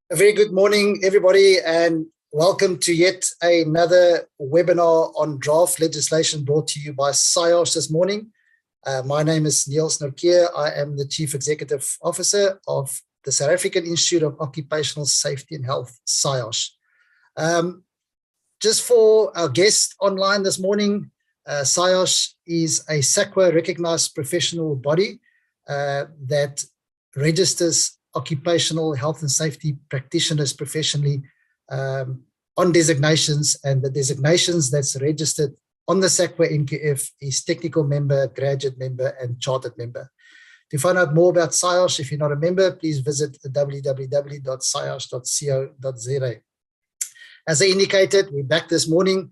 A very good morning, everybody, and welcome to yet another webinar on draft legislation brought to you by SIOS this morning. My name is Niels Norkeer. I am the Chief Executive Officer of the South African Institute of Occupational Safety and Health, SIOS. Just for our guests online this morning, SIOS is a SAQA recognized professional body that registers occupational health and safety practitioners professionally on designations, and the designations that's registered on the SAQA NQF is technical member, graduate member, and chartered member. To find out more about SIOS, if you're not a member, please visit www.sios.co.za. As I indicated, we're back this morning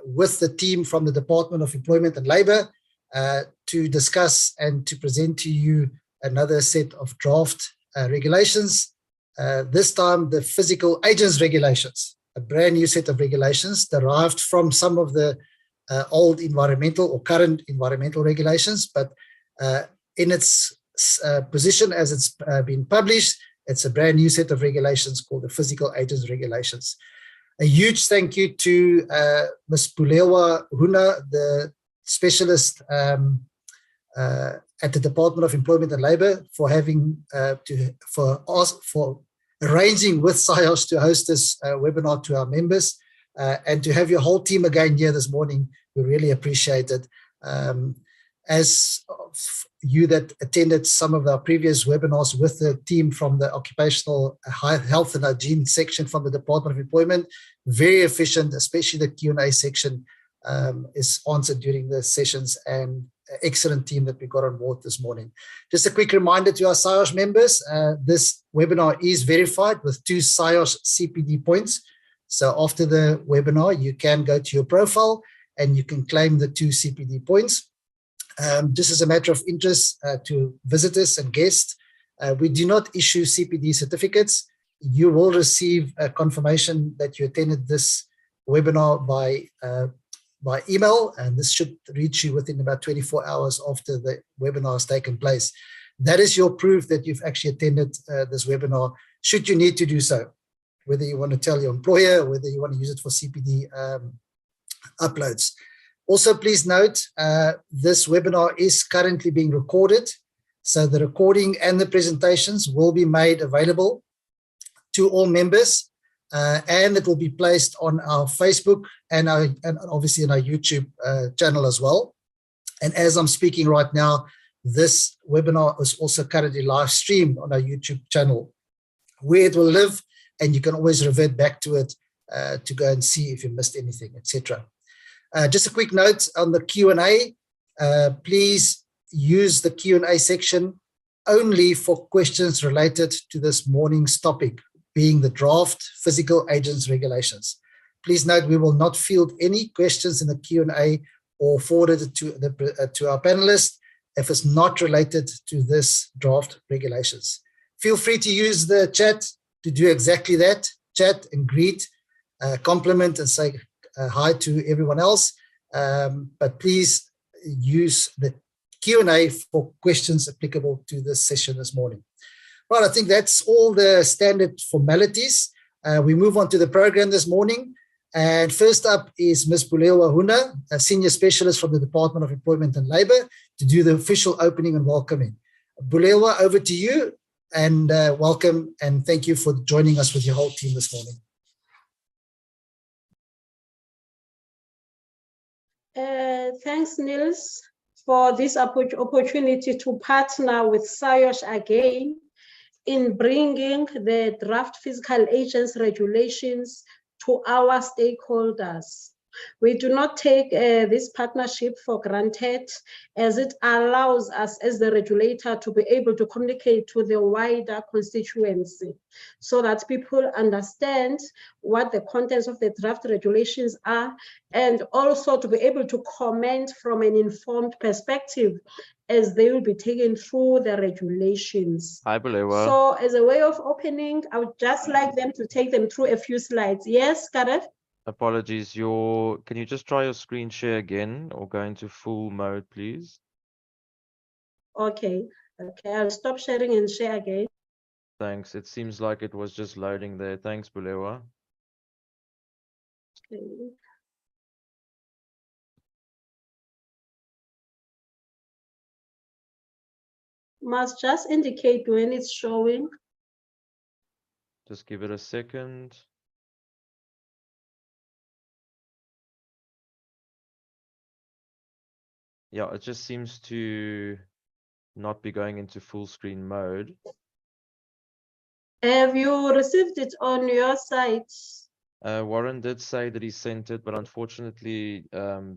with the team from the Department of Employment and Labour to discuss and to present to you another set of draft regulations, this time the physical agents regulations, a brand new set of regulations derived from some of the old environmental or current environmental regulations, but in its position as it's been published, it's a brand new set of regulations called the physical agents regulations. A huge thank you to Ms. Bulewa Huna, the specialist at the Department of Employment and Labour, for having for arranging with SIOS to host this webinar to our members, and to have your whole team again here this morning. We really appreciate it. As you that attended some of our previous webinars with the team from the Occupational Health and Hygiene section from the Department of Employment, very efficient, especially the Q&A section is answered during the sessions, and excellent team that we got on board this morning. Just a quick reminder to our SIOS members, this webinar is verified with 2 SIOS CPD points. So after the webinar, you can go to your profile and you can claim the 2 CPD points. Just as a matter of interest to visitors and guests, we do not issue CPD certificates. You will receive a confirmation that you attended this webinar by email, and this should reach you within about 24 hours after the webinar has taken place. That is your proof that you've actually attended this webinar, should you need to do so, whether you want to tell your employer, or whether you want to use it for CPD uploads. Also, please note, this webinar is currently being recorded, so the recording and the presentations will be made available to all members, and it will be placed on our Facebook and obviously in our YouTube channel as well. And as I'm speaking right now, this webinar is also currently live streamed on our YouTube channel, where it will live, and you can always revert back to it to go and see if you missed anything, etc. Just a quick note on the Q&A. Please use the Q&A section only for questions related to this morning's topic, being the draft physical agents regulations. Please note, we will not field any questions in the Q&A or forward it to our panelists if it's not related to this draft regulations. Feel free to use the chat to do exactly that, chat and greet, compliment and say hi to everyone else, but please use the Q&A for questions applicable to this session this morning. Right, I think that's all the standard formalities. We move on to the program this morning. And first up is Ms. Bulewa Huna, a senior specialist from the Department of Employment and Labour, to do the official opening and welcoming. Bulewa, over to you, and welcome, and thank you for joining us with your whole team this morning. Thanks, Niels, for this opportunity to partner with SIOS again in bringing the draft physical agents regulations to our stakeholders. We do not take this partnership for granted, as it allows us as the regulator to be able to communicate to the wider constituency so that people understand what the contents of the draft regulations are, and also to be able to comment from an informed perspective as they will be taken through the regulations. Hi, Bulewa. So as a way of opening, I would just like them to take them through a few slides. Yes, Gareth? Apologies, can you just try your screen share again or go into full mode, please? Okay, I'll stop sharing and share again. Thanks. It seems like it was just loading there. Thanks, Bulewa. Okay. Must just indicate when it's showing. Just give it a second. Yeah, it just seems to not be going into full screen mode. Have you received it on your site? Warren did say that he sent it, but unfortunately,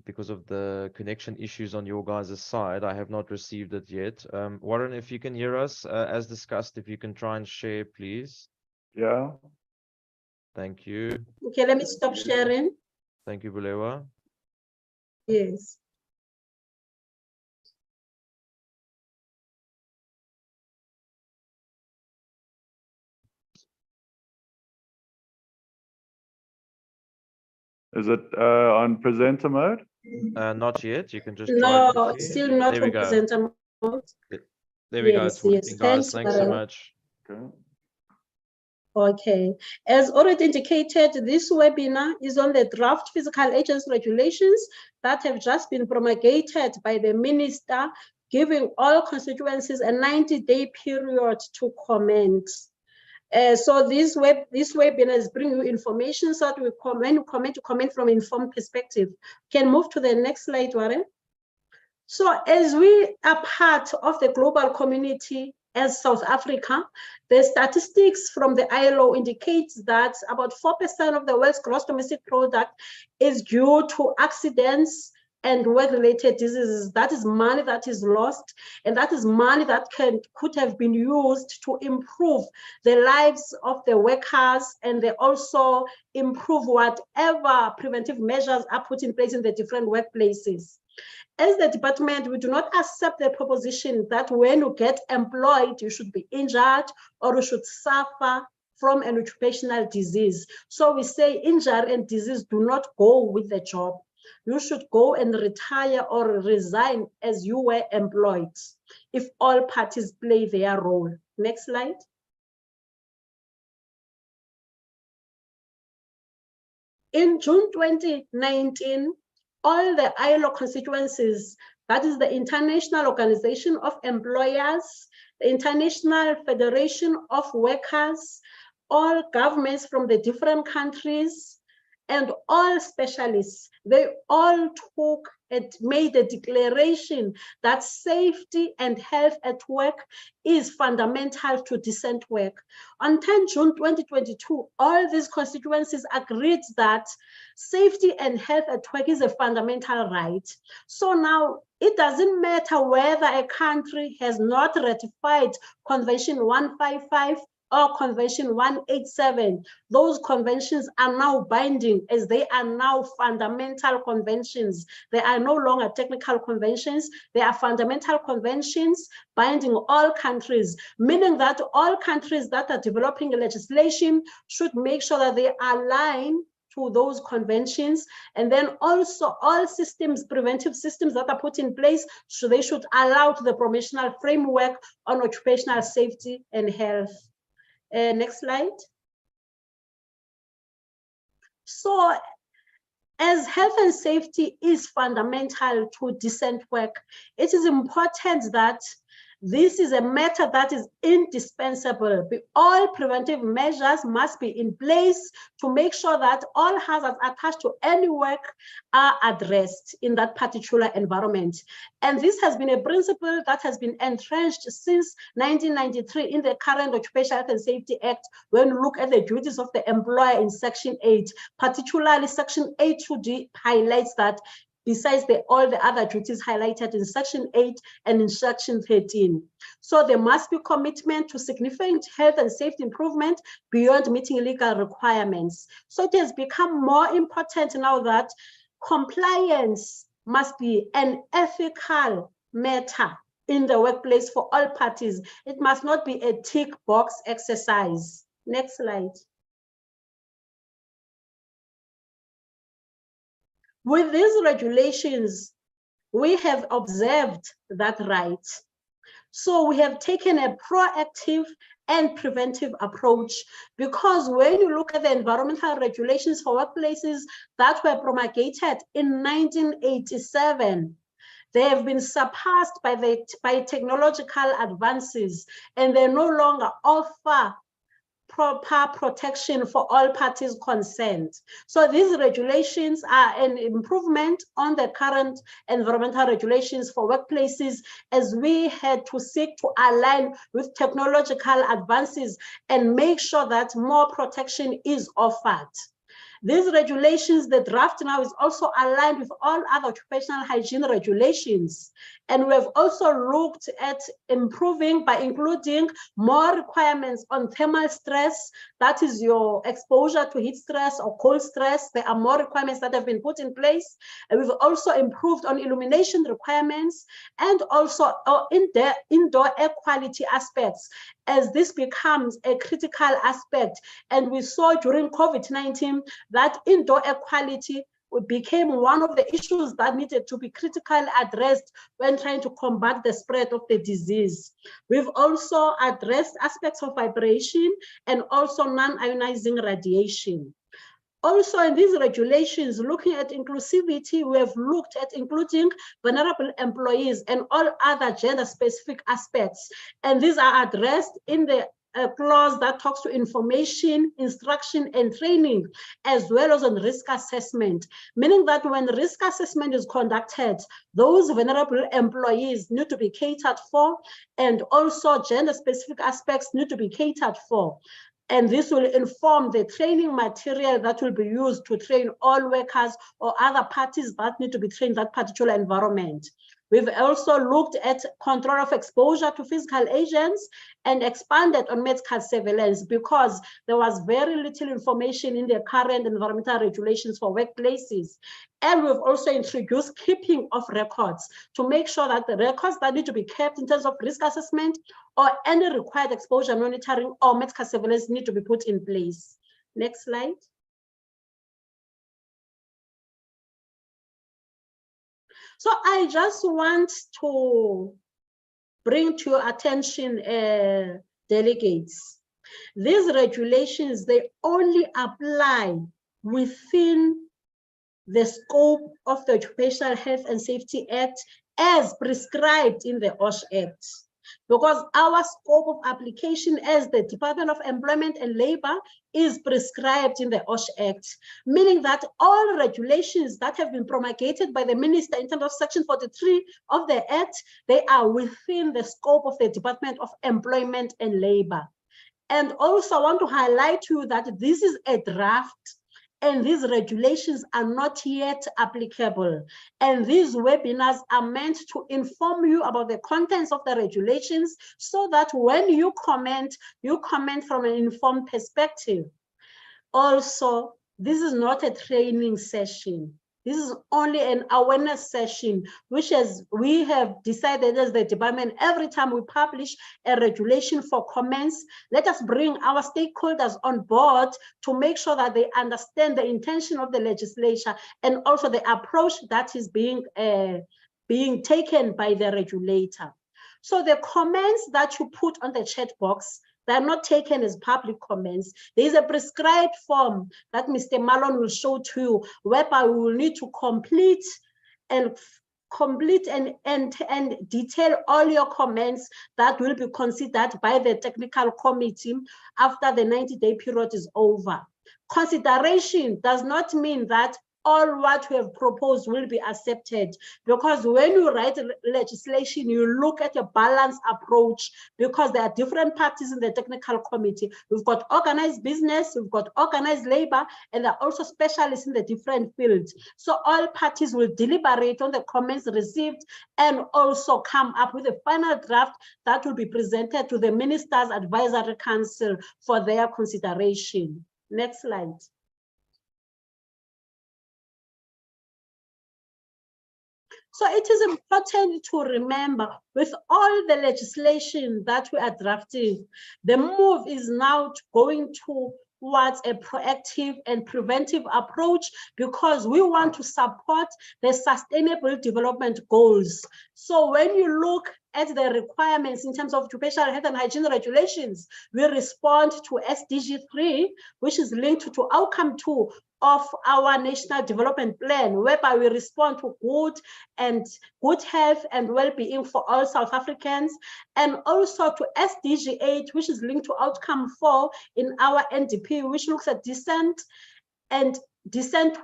because of the connection issues on your guys' side, I have not received it yet. Warren, if you can hear us, as discussed, if you can try and share, please. Yeah. Thank you. Okay, let me stop sharing. Thank you, Bulewa. Yes. Is it on presenter mode? Not yet. You can just try No, quickly. still not There we on go. presenter mode. There we go. Yes, It's working, yes. guys. Thanks, Thanks so Warren. much. Okay. Okay, as already indicated, this webinar is on the draft physical agents regulations that have just been promulgated by the minister, giving all constituencies a 90-day period to comment. So this webinar is bringing you information so that when you comment from informed perspective. Can move to the next slide, Warren. So as we are part of the global community as South Africa, the statistics from the ILO indicates that about 4% of the world's gross domestic product is due to accidents and work-related diseases. That is money that is lost, and that is money that could have been used to improve the lives of the workers, and they also improve whatever preventive measures are put in place in the different workplaces. As the department, we do not accept the proposition that when you get employed, you should be injured or you should suffer from an occupational disease. So we say injury and disease do not go with the job. You should go and retire or resign as you were employed if all parties play their role. Next slide. In June 2019, all the ILO constituencies, that is the International Organization of Employers, the International Federation of Workers, all governments from the different countries, and all specialists, they all made a declaration that safety and health at work is fundamental to decent work. On 10 June 2022, all these constituencies agreed that safety and health at work is a fundamental right. So now it doesn't matter whether a country has not ratified Convention 155 or Convention 187. Those conventions are now binding as they are now fundamental conventions. They are no longer technical conventions. They are fundamental conventions binding all countries, meaning that all countries that are developing legislation should make sure that they align to those conventions. And then also all systems, preventive systems that are put in place, so they should allow to the promotional framework on occupational safety and health. Next slide. So as health and safety is fundamental to decent work, it is important that this is a matter that is indispensable. All preventive measures must be in place to make sure that all hazards attached to any work are addressed in that particular environment. And this has been a principle that has been entrenched since 1993 in the current Occupational Health and Safety Act, when we look at the duties of the employer in Section 8, particularly Section 8(2)(d) highlights that besides all the other duties highlighted in Section 8 and in Section 13. So there must be commitment to significant health and safety improvement beyond meeting legal requirements. So it has become more important now that compliance must be an ethical matter in the workplace for all parties. It must not be a tick box exercise. Next slide. With these regulations, we have observed that right. So we have taken a proactive and preventive approach, because when you look at the environmental regulations for workplaces that were promulgated in 1987, they have been surpassed by technological advances, and they no longer offer proper protection for all parties concerned. So these regulations are an improvement on the current environmental regulations for workplaces, as we had to seek to align with technological advances and make sure that more protection is offered. These regulations, the draft now is also aligned with all other occupational hygiene regulations. And we have also looked at improving by including more requirements on thermal stress, that is your exposure to heat stress or cold stress. There are more requirements that have been put in place. And we've also improved on illumination requirements and also indoor air quality aspects, as this becomes a critical aspect. And we saw during COVID-19 that indoor air quality became one of the issues that needed to be critically addressed when trying to combat the spread of the disease. We've also addressed aspects of vibration and also non-ionizing radiation. Also in these regulations, looking at inclusivity, we have looked at including vulnerable employees and all other gender-specific aspects. And these are addressed in the clause that talks to information, instruction, and training, as well as on risk assessment, meaning that when risk assessment is conducted, those vulnerable employees need to be catered for, and also gender-specific aspects need to be catered for. And this will inform the training material that will be used to train all workers or other parties that need to be trained in that particular environment. We've also looked at control of exposure to physical agents and expanded on medical surveillance, because there was very little information in the current environmental regulations for workplaces. And we've also introduced keeping of records to make sure that the records that need to be kept in terms of risk assessment or any required exposure monitoring or medical surveillance need to be put in place. Next slide. So I just want to bring to your attention, delegates, these regulations, they only apply within the scope of the Occupational Health and Safety Act as prescribed in the OSH Act. Because our scope of application as the Department of Employment and Labor is prescribed in the OSH Act, meaning that all regulations that have been promulgated by the Minister in terms of Section 43 of the Act, they are within the scope of the Department of Employment and Labor. And also I want to highlight to you that this is a draft, and these regulations are not yet applicable. And these webinars are meant to inform you about the contents of the regulations, so that when you comment from an informed perspective. Also, this is not a training session. This is only an awareness session, which we have decided as the department, every time we publish a regulation for comments, let us bring our stakeholders on board to make sure that they understand the intention of the legislature and also the approach that is being taken by the regulator. So the comments that you put on the chat box, they are not taken as public comments. There is a prescribed form that Mr. Malone will show to you, whereby we will need to complete and detail all your comments that will be considered by the technical committee after the 90-day period is over. Consideration does not mean that all what we have proposed will be accepted, because when you write legislation, you look at a balanced approach, because there are different parties in the technical committee. We've got organized business, we've got organized labor, and there are also specialists in the different fields. So all parties will deliberate on the comments received and also come up with a final draft that will be presented to the Ministers' Advisory Council for their consideration. Next slide. So it is important to remember, with all the legislation that we are drafting, the move is now going towards a proactive and preventive approach, because we want to support the sustainable development goals. So when you look at the requirements in terms of occupational health and hygiene regulations, we respond to SDG 3, which is linked to outcome 2 of our national development plan, whereby we respond to good health and well-being for all South Africans, and also to SDG 8, which is linked to outcome 4 in our NDP, which looks at decent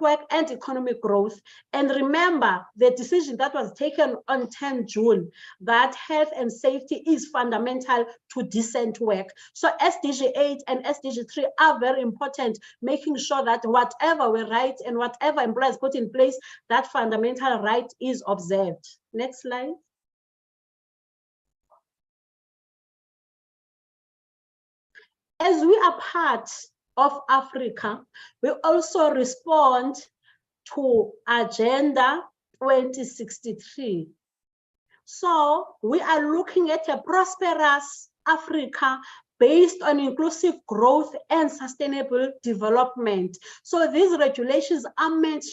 work and economic growth. And remember the decision that was taken on 10 June, that health and safety is fundamental to decent work. So SDG 8 and SDG 3 are very important, making sure that whatever we write and whatever employers put in place, that fundamental right is observed. Next slide. As we are part of Africa, we also respond to Agenda 2063. So we are looking at a prosperous Africa based on inclusive growth and sustainable development. So these regulations are meant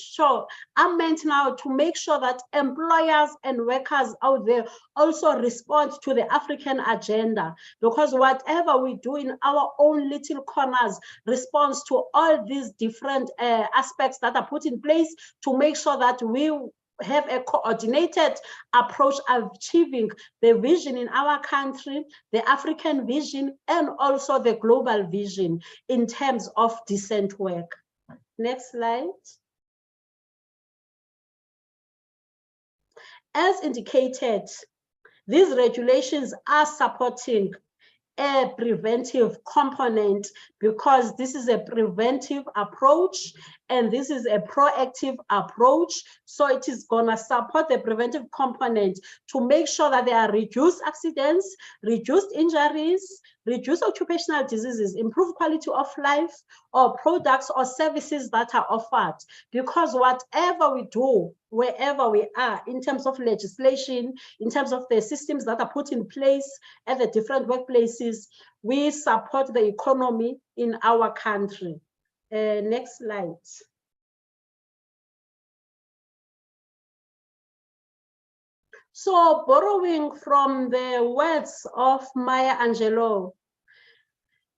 now to make sure that employers and workers out there also respond to the African agenda, because whatever we do in our own little corners responds to all these different aspects that are put in place to make sure that we have a coordinated approach of achieving the vision in our country, the African vision, and also the global vision in terms of decent work. Next slide. As indicated, these regulations are supporting a preventive component, because this is a preventive approach and this is a proactive approach. So it is going to support the preventive component to make sure that there are reduced accidents, reduced injuries, reduce occupational diseases, improve quality of life, or products or services that are offered. Because whatever we do, wherever we are, in terms of legislation, in terms of the systems that are put in place at the different workplaces, we support the economy in our country. Next slide. So borrowing from the words of Maya Angelou,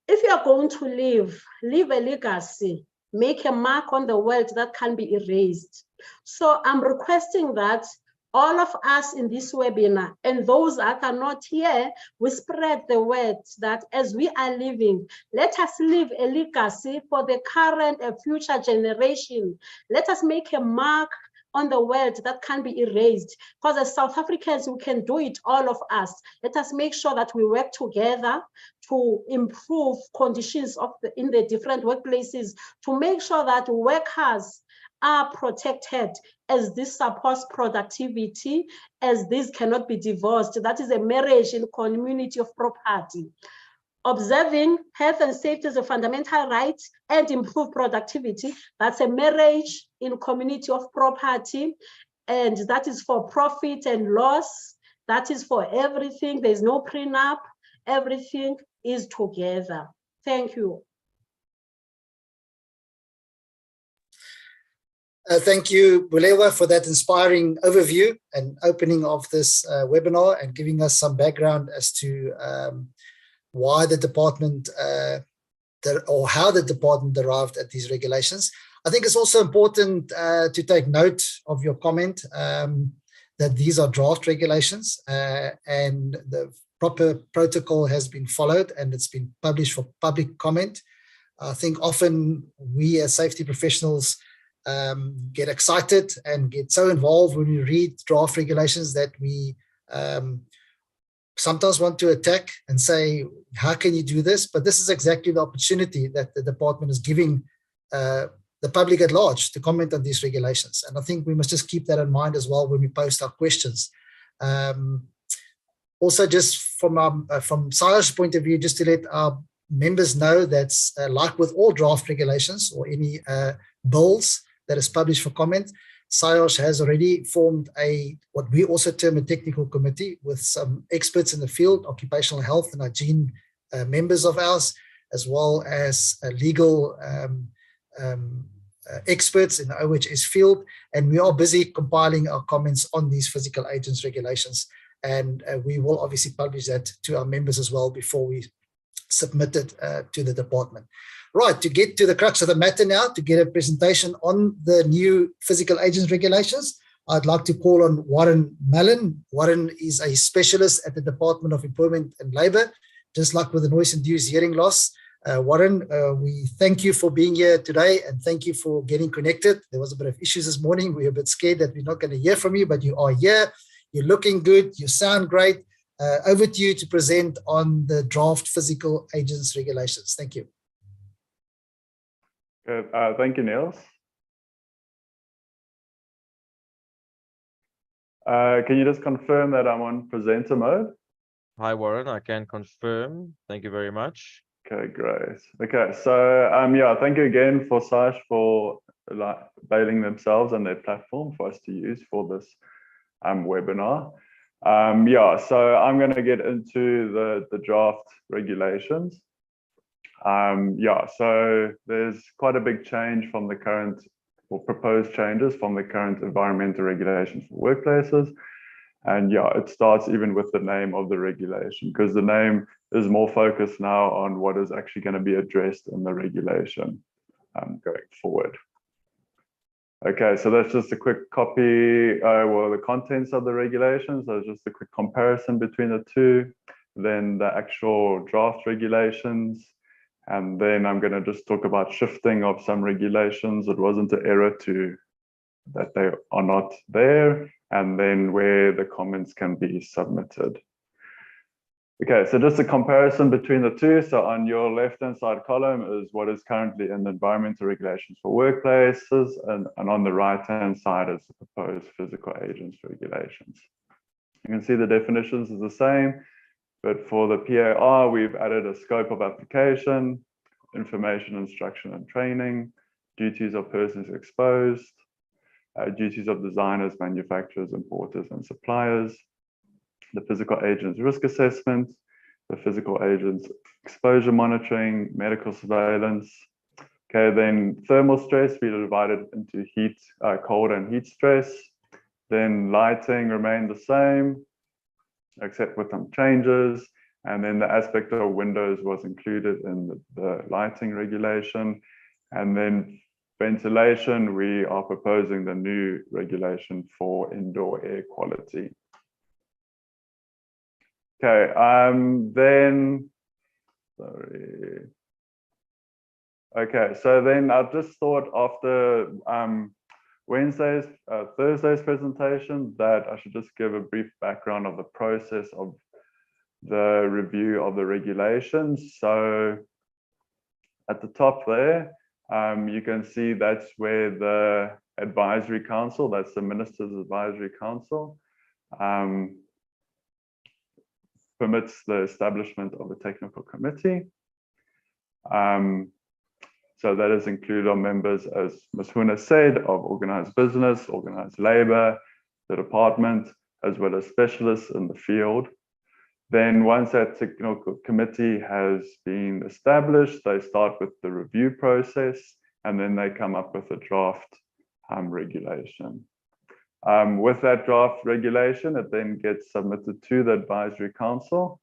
if you are going to leave a legacy, make a mark on the world that can be erased. So I'm requesting that all of us in this webinar and those that are not here, we spread the word that as we are living, let us leave a legacy for the current and future generation. Let us make a mark on the world that can be erased, because as South Africans, we can do it, all of us. Let us make sure that we work together to improve conditions in the different workplaces, to make sure that workers are protected, as this supports productivity, as this cannot be divorced. That is a marriage in community of property. Observing health and safety as a fundamental right and improve productivity, that's a marriage in community of property, and that is for profit and loss. That is for everything. There's no prenup. Everything is together. Thank you. Thank you, Bulewa, for that inspiring overview and opening of this webinar and giving us some background as to why the department or how the department derived at these regulations. I think it's also important to take note of your comment that these are draft regulations and the proper protocol has been followed and it's been published for public comment. I think often we as safety professionals get excited and get so involved when we read draft regulations that we sometimes want to attack and say, how can you do this? But this is exactly the opportunity that the department is giving the public at large to comment on these regulations. And I think we must just keep that in mind as well when we post our questions. Also, just from SIOS's point of view, just to let our members know that like with all draft regulations or any bills that is published for comment, SIOS has already formed what we also term a technical committee with some experts in the field, occupational health and hygiene members of ours, as well as legal experts in the OHS field. And we are busy compiling our comments on these physical agents regulations. and we will obviously publish that to our members as well before we submit it to the department. Right, to get to the crux of the matter now, to get a presentation on the new physical agents regulations, I'd like to call on Warren Mallon. Warren is a specialist at the Department of Employment and Labour, just like with the noise-induced hearing loss. Warren, we thank you for being here today and thank you for getting connected. There was a bit of issues this morning. We were a bit scared that we're not going to hear from you, but you are here. You're looking good. You sound great. Over to you to present on the draft physical agents regulations. Thank you. Good. Thank you, Niels. Can you just confirm that I'm on presenter mode? Hi, Warren. I can confirm. Thank you very much. Okay, great. Okay, so yeah, thank you again for SAIOSH for availing themselves and their platform for us to use for this webinar. Yeah, so I'm going to get into the draft regulations. Yeah, so there's quite a big change from the current, or proposed changes from the current environmental regulations for workplaces. And yeah, it starts even with the name of the regulation, because the name is more focused now on what is actually going to be addressed in the regulation going forward. Okay, so that's just a quick copy, well, the contents of the regulations. So just a quick comparison between the two, then the actual draft regulations. And then I'm going to just talk about shifting of some regulations. It wasn't an error to that they are not there, and then where the comments can be submitted. Okay, so just a comparison between the two. So on your left-hand side column is what is currently in the environmental regulations for workplaces, and on the right-hand side is the proposed physical agents regulations. You can see the definitions is the same, but for the PAR, we've added a scope of application, information, instruction, and training, duties of persons exposed, duties of designers, manufacturers, importers, and suppliers, the physical agents risk assessment, the physical agents exposure monitoring, medical surveillance. Okay, then thermal stress, we divided into heat, cold and heat stress. Then lighting remained the same, except with some changes. And then the aspect of windows was included in the lighting regulation. And then ventilation, we are proposing the new regulation for indoor air quality. Okay, then, sorry. Okay, so then I just thought after Thursday's presentation that I should just give a brief background of the process of the review of the regulations. So at the top there, you can see that's where the advisory council, that's the Minister's Advisory Council, permits the establishment of a technical committee. So that is included on members, as Ms. Huna said, of organized business, organized labor, the department, as well as specialists in the field. Then once that technical committee has been established, they start with the review process, and then they come up with a draft regulation. With that draft regulation, it then gets submitted to the advisory council,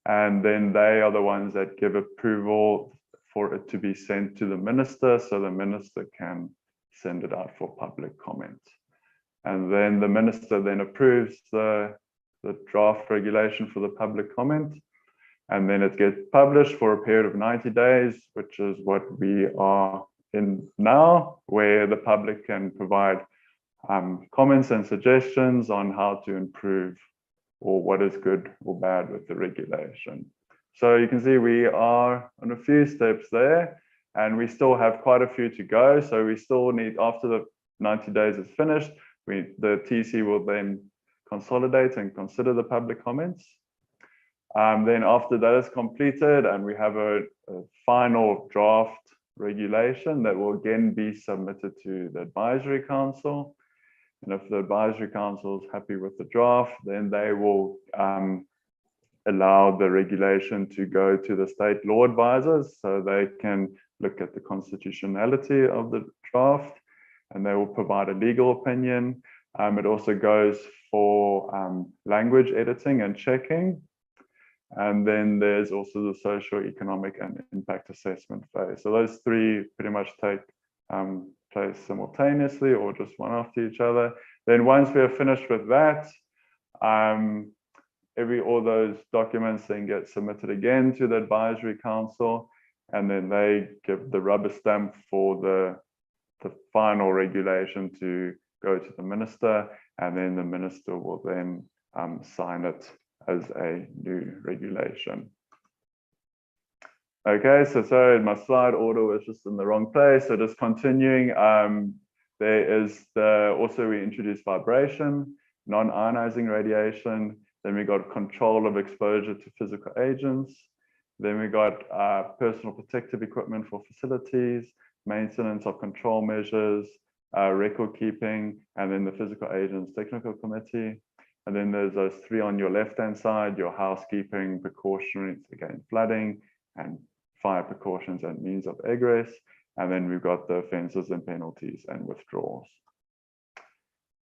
and then they are the ones that give approval for it to be sent to the minister, so the minister can send it out for public comment. And then the minister then approves the draft regulation for the public comment, and then it gets published for a period of 90 days, which is what we are in now, where the public can provide comments and suggestions on how to improve or what is good or bad with the regulation. So you can see we are on a few steps there, and we still have quite a few to go. So we still need, after the 90 days is finished, the TC will then consolidate and consider the public comments. Then after that is completed and we have a final draft regulation that will again be submitted to the advisory council. And if the advisory council is happy with the draft, then they will allow the regulation to go to the state law advisors so they can look at the constitutionality of the draft, and they will provide a legal opinion. It also goes for language editing and checking. And then there's also the socio-economic and impact assessment phase. So those three pretty much take place simultaneously or just one after each other. Then once we are finished with that, all those documents then get submitted again to the advisory council, and then they give the rubber stamp for the final regulation to go to the minister, and then the minister will then sign it as a new regulation. Okay, so sorry, my slide order was just in the wrong place. So just continuing, there is also we introduced vibration, non-ionizing radiation. Then we got control of exposure to physical agents. Then we got personal protective equipment for facilities, maintenance of control measures, record keeping, and then the physical agents technical committee. And then there's those three on your left-hand side, your housekeeping, precautionary against flooding, and fire precautions and means of egress. And then we've got the offences and penalties and withdrawals.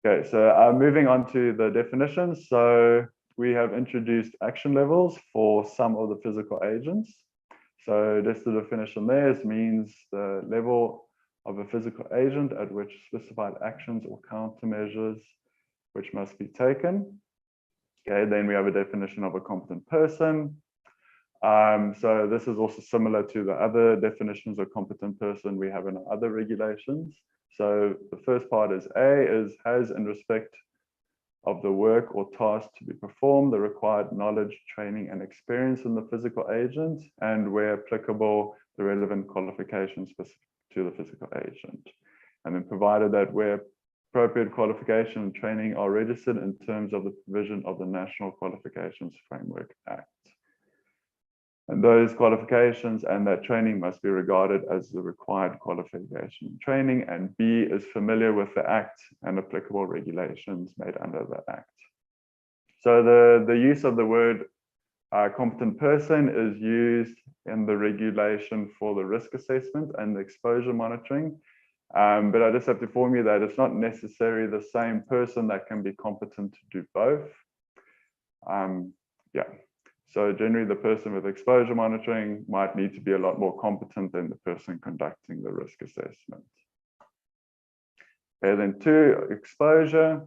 Okay, so moving on to the definitions. So we have introduced action levels for some of the physical agents. So just the definition there means the level of a physical agent at which specified actions or countermeasures which must be taken. Okay, then we have a definition of a competent person. So this is also similar to the other definitions of competent person we have in other regulations. So the first part is has in respect of the work or task to be performed the required knowledge, training, and experience in the physical agent, and where applicable, the relevant qualifications specific to the physical agent. And then provided that where appropriate qualification and training are registered in terms of the provision of the National Qualifications Framework Act. And those qualifications and that training must be regarded as the required qualification and training, and B is familiar with the Act and applicable regulations made under the Act. So the use of the word competent person is used in the regulation for the risk assessment and the exposure monitoring. But I just have to inform you that it's not necessarily the same person that can be competent to do both. So generally the person with exposure monitoring might need to be a lot more competent than the person conducting the risk assessment. Okay, then 2, exposure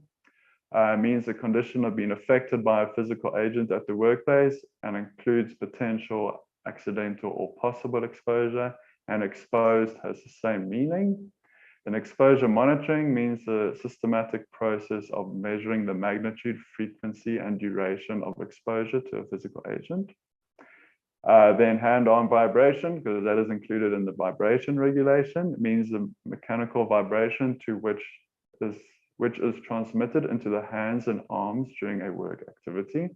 means the condition of being affected by a physical agent at the workplace and includes potential accidental or possible exposure, and exposed has the same meaning. Then exposure monitoring means the systematic process of measuring the magnitude, frequency, and duration of exposure to a physical agent. Then hand-on vibration, because that is included in the vibration regulation, means the mechanical vibration to which is transmitted into the hands and arms during a work activity.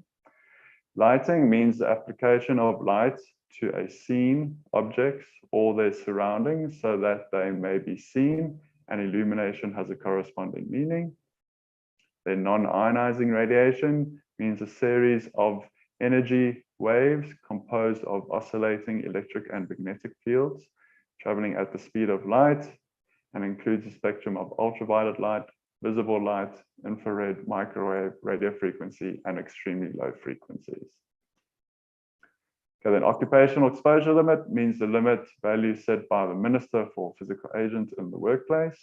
Lighting means the application of light to a scene, objects, or their surroundings so that they may be seen, and illumination has a corresponding meaning. Then non-ionizing radiation means a series of energy waves composed of oscillating electric and magnetic fields traveling at the speed of light, and includes a spectrum of ultraviolet light, visible light, infrared, microwave, radio frequency, and extremely low frequencies. Okay, then occupational exposure limit means the limit value set by the Minister for Physical Agent in the workplace.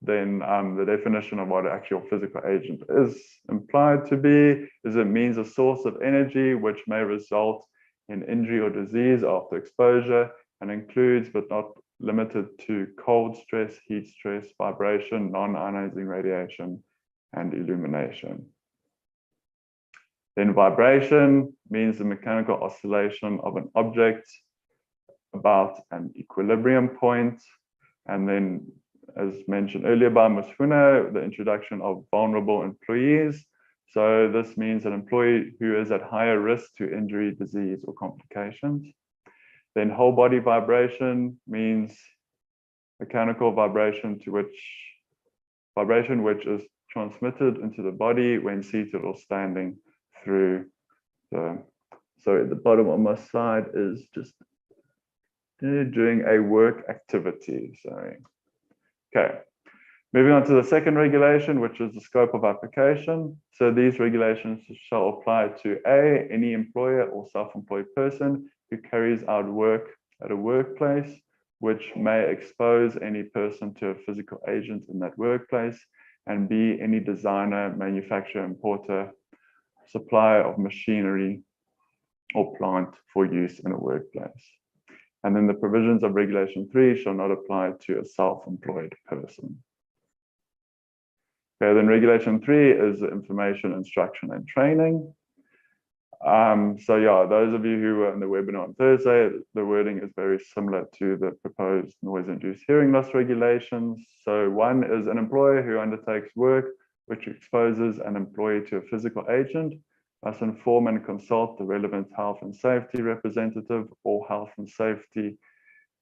Then the definition of what an actual physical agent is implied to be is it means a source of energy which may result in injury or disease after exposure, and includes but not limited to cold stress, heat stress, vibration, non-ionizing radiation, and illumination. Then vibration means the mechanical oscillation of an object about an equilibrium point. And then, as mentioned earlier by Musfuna, the introduction of vulnerable employees. So this means an employee who is at higher risk to injury, disease, or complications. Then whole body vibration means mechanical vibration which is transmitted into the body when seated or standing through the, so at the bottom of my slide is just doing a work activity, sorry. Okay, Moving on to the second regulation, which is the scope of application. So these regulations shall apply to A, any employer or self-employed person who carries out work at a workplace, which may expose any person to a physical agent in that workplace, and B, any designer, manufacturer, importer, supplier of machinery or plant for use in a workplace. And then the provisions of Regulation 3 shall not apply to a self-employed person. Okay, then Regulation 3 is information, instruction, and training. So yeah, those of you who were in the webinar on Thursday, the wording is very similar to the proposed noise-induced hearing loss regulations. So one is an employer who undertakes work which exposes an employee to a physical agent must inform and consult the relevant health and safety representative or health and safety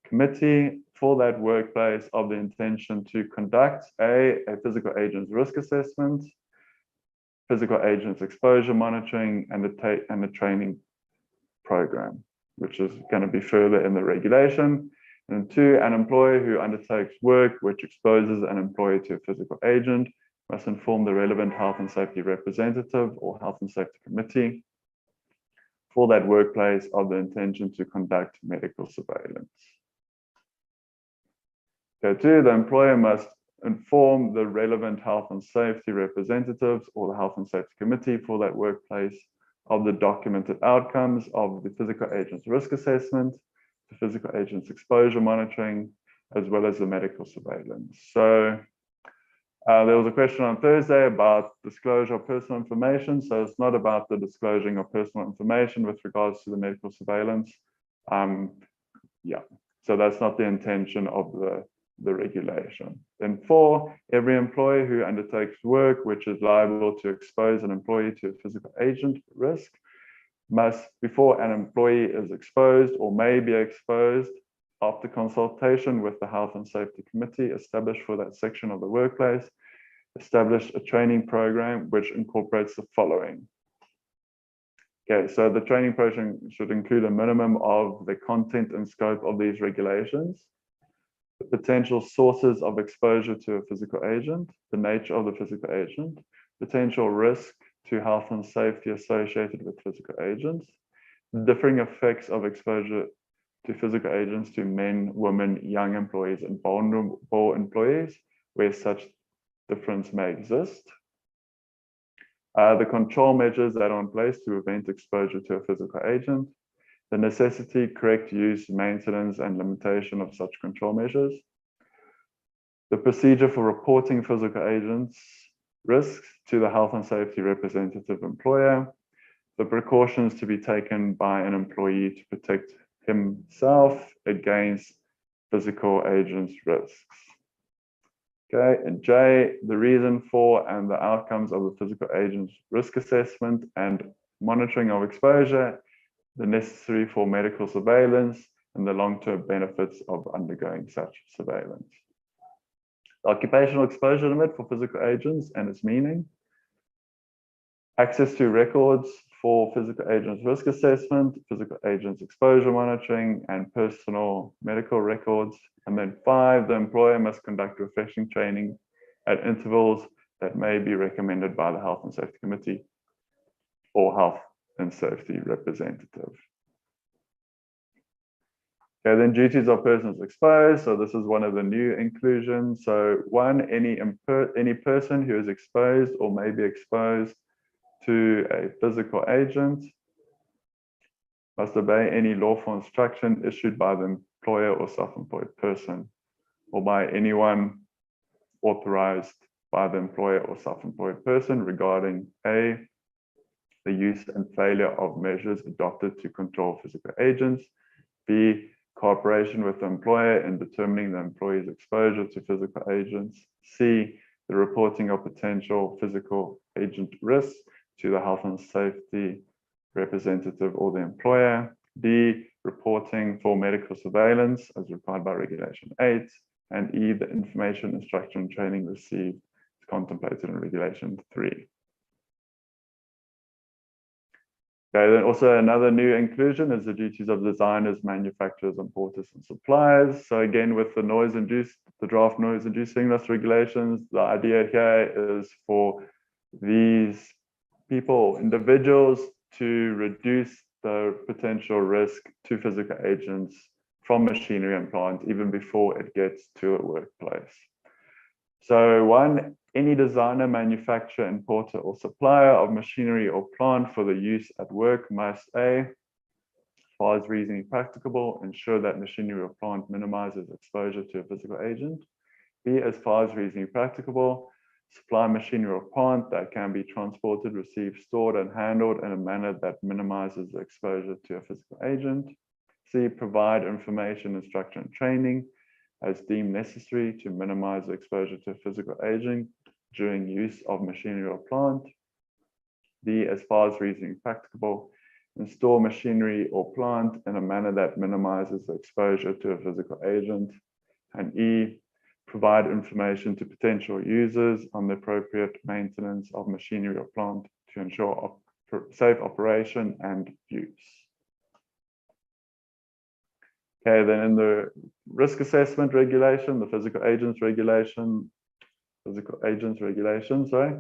committee for that workplace of the intention to conduct a physical agent's risk assessment, physical agents exposure monitoring, and the training program, which is going to be further in the regulation. And two, an employer who undertakes work which exposes an employee to a physical agent must inform the relevant health and safety representative or health and safety committee for that workplace of the intention to conduct medical surveillance. Okay, two, the employer must inform the relevant health and safety representatives or the health and safety committee for that workplace of the documented outcomes of the physical agent's risk assessment, the physical agent's exposure monitoring, as well as the medical surveillance. So there was a question on Thursday about disclosure of personal information. So it's not about the disclosing of personal information with regards to the medical surveillance. Yeah, so that's not the intention of the regulation. Then four, every employee who undertakes work which is liable to expose an employee to a physical agent risk must, before an employee is exposed or may be exposed, after consultation with the health and safety committee established for that section of the workplace, establish a training program which incorporates the following. Okay, so the training program should include a minimum of the content and scope of these regulations, the potential sources of exposure to a physical agent, the nature of the physical agent, potential risk to health and safety associated with physical agents, the differing effects of exposure to physical agents to men, women, young employees, and vulnerable employees, where such difference may exist, the control measures that are in place to prevent exposure to a physical agent, the necessity, correct use, maintenance, and limitation of such control measures, the procedure for reporting physical agents' risks to the health and safety representative employer, the precautions to be taken by an employee to protect himself against physical agents' risks. Okay, and J, the reason for and the outcomes of the physical agent's risk assessment and monitoring of exposure, the necessary for medical surveillance, and the long-term benefits of undergoing such surveillance. The occupational exposure limit for physical agents and its meaning. Access to records for physical agents risk assessment, physical agents exposure monitoring, and personal medical records. And then 5, the employer must conduct refreshing training at intervals that may be recommended by the Health and Safety Committee or Health and Safety Representative. Okay, then duties of persons exposed. So this is one of the new inclusions. So 1, any person who is exposed or may be exposed to a physical agent must obey any lawful instruction issued by the employer or self-employed person or by anyone authorized by the employer or self-employed person regarding A, the use and failure of measures adopted to control physical agents, B, cooperation with the employer in determining the employee's exposure to physical agents, C, the reporting of potential physical agent risks to the health and safety representative or the employer, D, reporting for medical surveillance as required by Regulation 8, and E, the information, instruction, and training received is contemplated in Regulation 3. Okay, then also another new inclusion is the duties of designers, manufacturers, importers, and suppliers. So again, with the draft noise inducing dust regulations, the idea here is for these people, individuals, to reduce the potential risk to physical agents from machinery and plant even before it gets to a workplace. So one, any designer, manufacturer, importer, or supplier of machinery or plant for the use at work must A, as far as reasonably practicable, ensure that machinery or plant minimizes exposure to a physical agent. B, as far as reasonably practicable, supply machinery or plant that can be transported, received, stored, and handled in a manner that minimizes the exposure to a physical agent. C, provide information, instruction, and training as deemed necessary to minimize the exposure to a physical agent during use of machinery or plant. D, as far as reasonably practicable, install machinery or plant in a manner that minimizes the exposure to a physical agent. And E, provide information to potential users on the appropriate maintenance of machinery or plant to ensure safe operation and use. Okay, then in the risk assessment regulation, the physical agents regulation, sorry.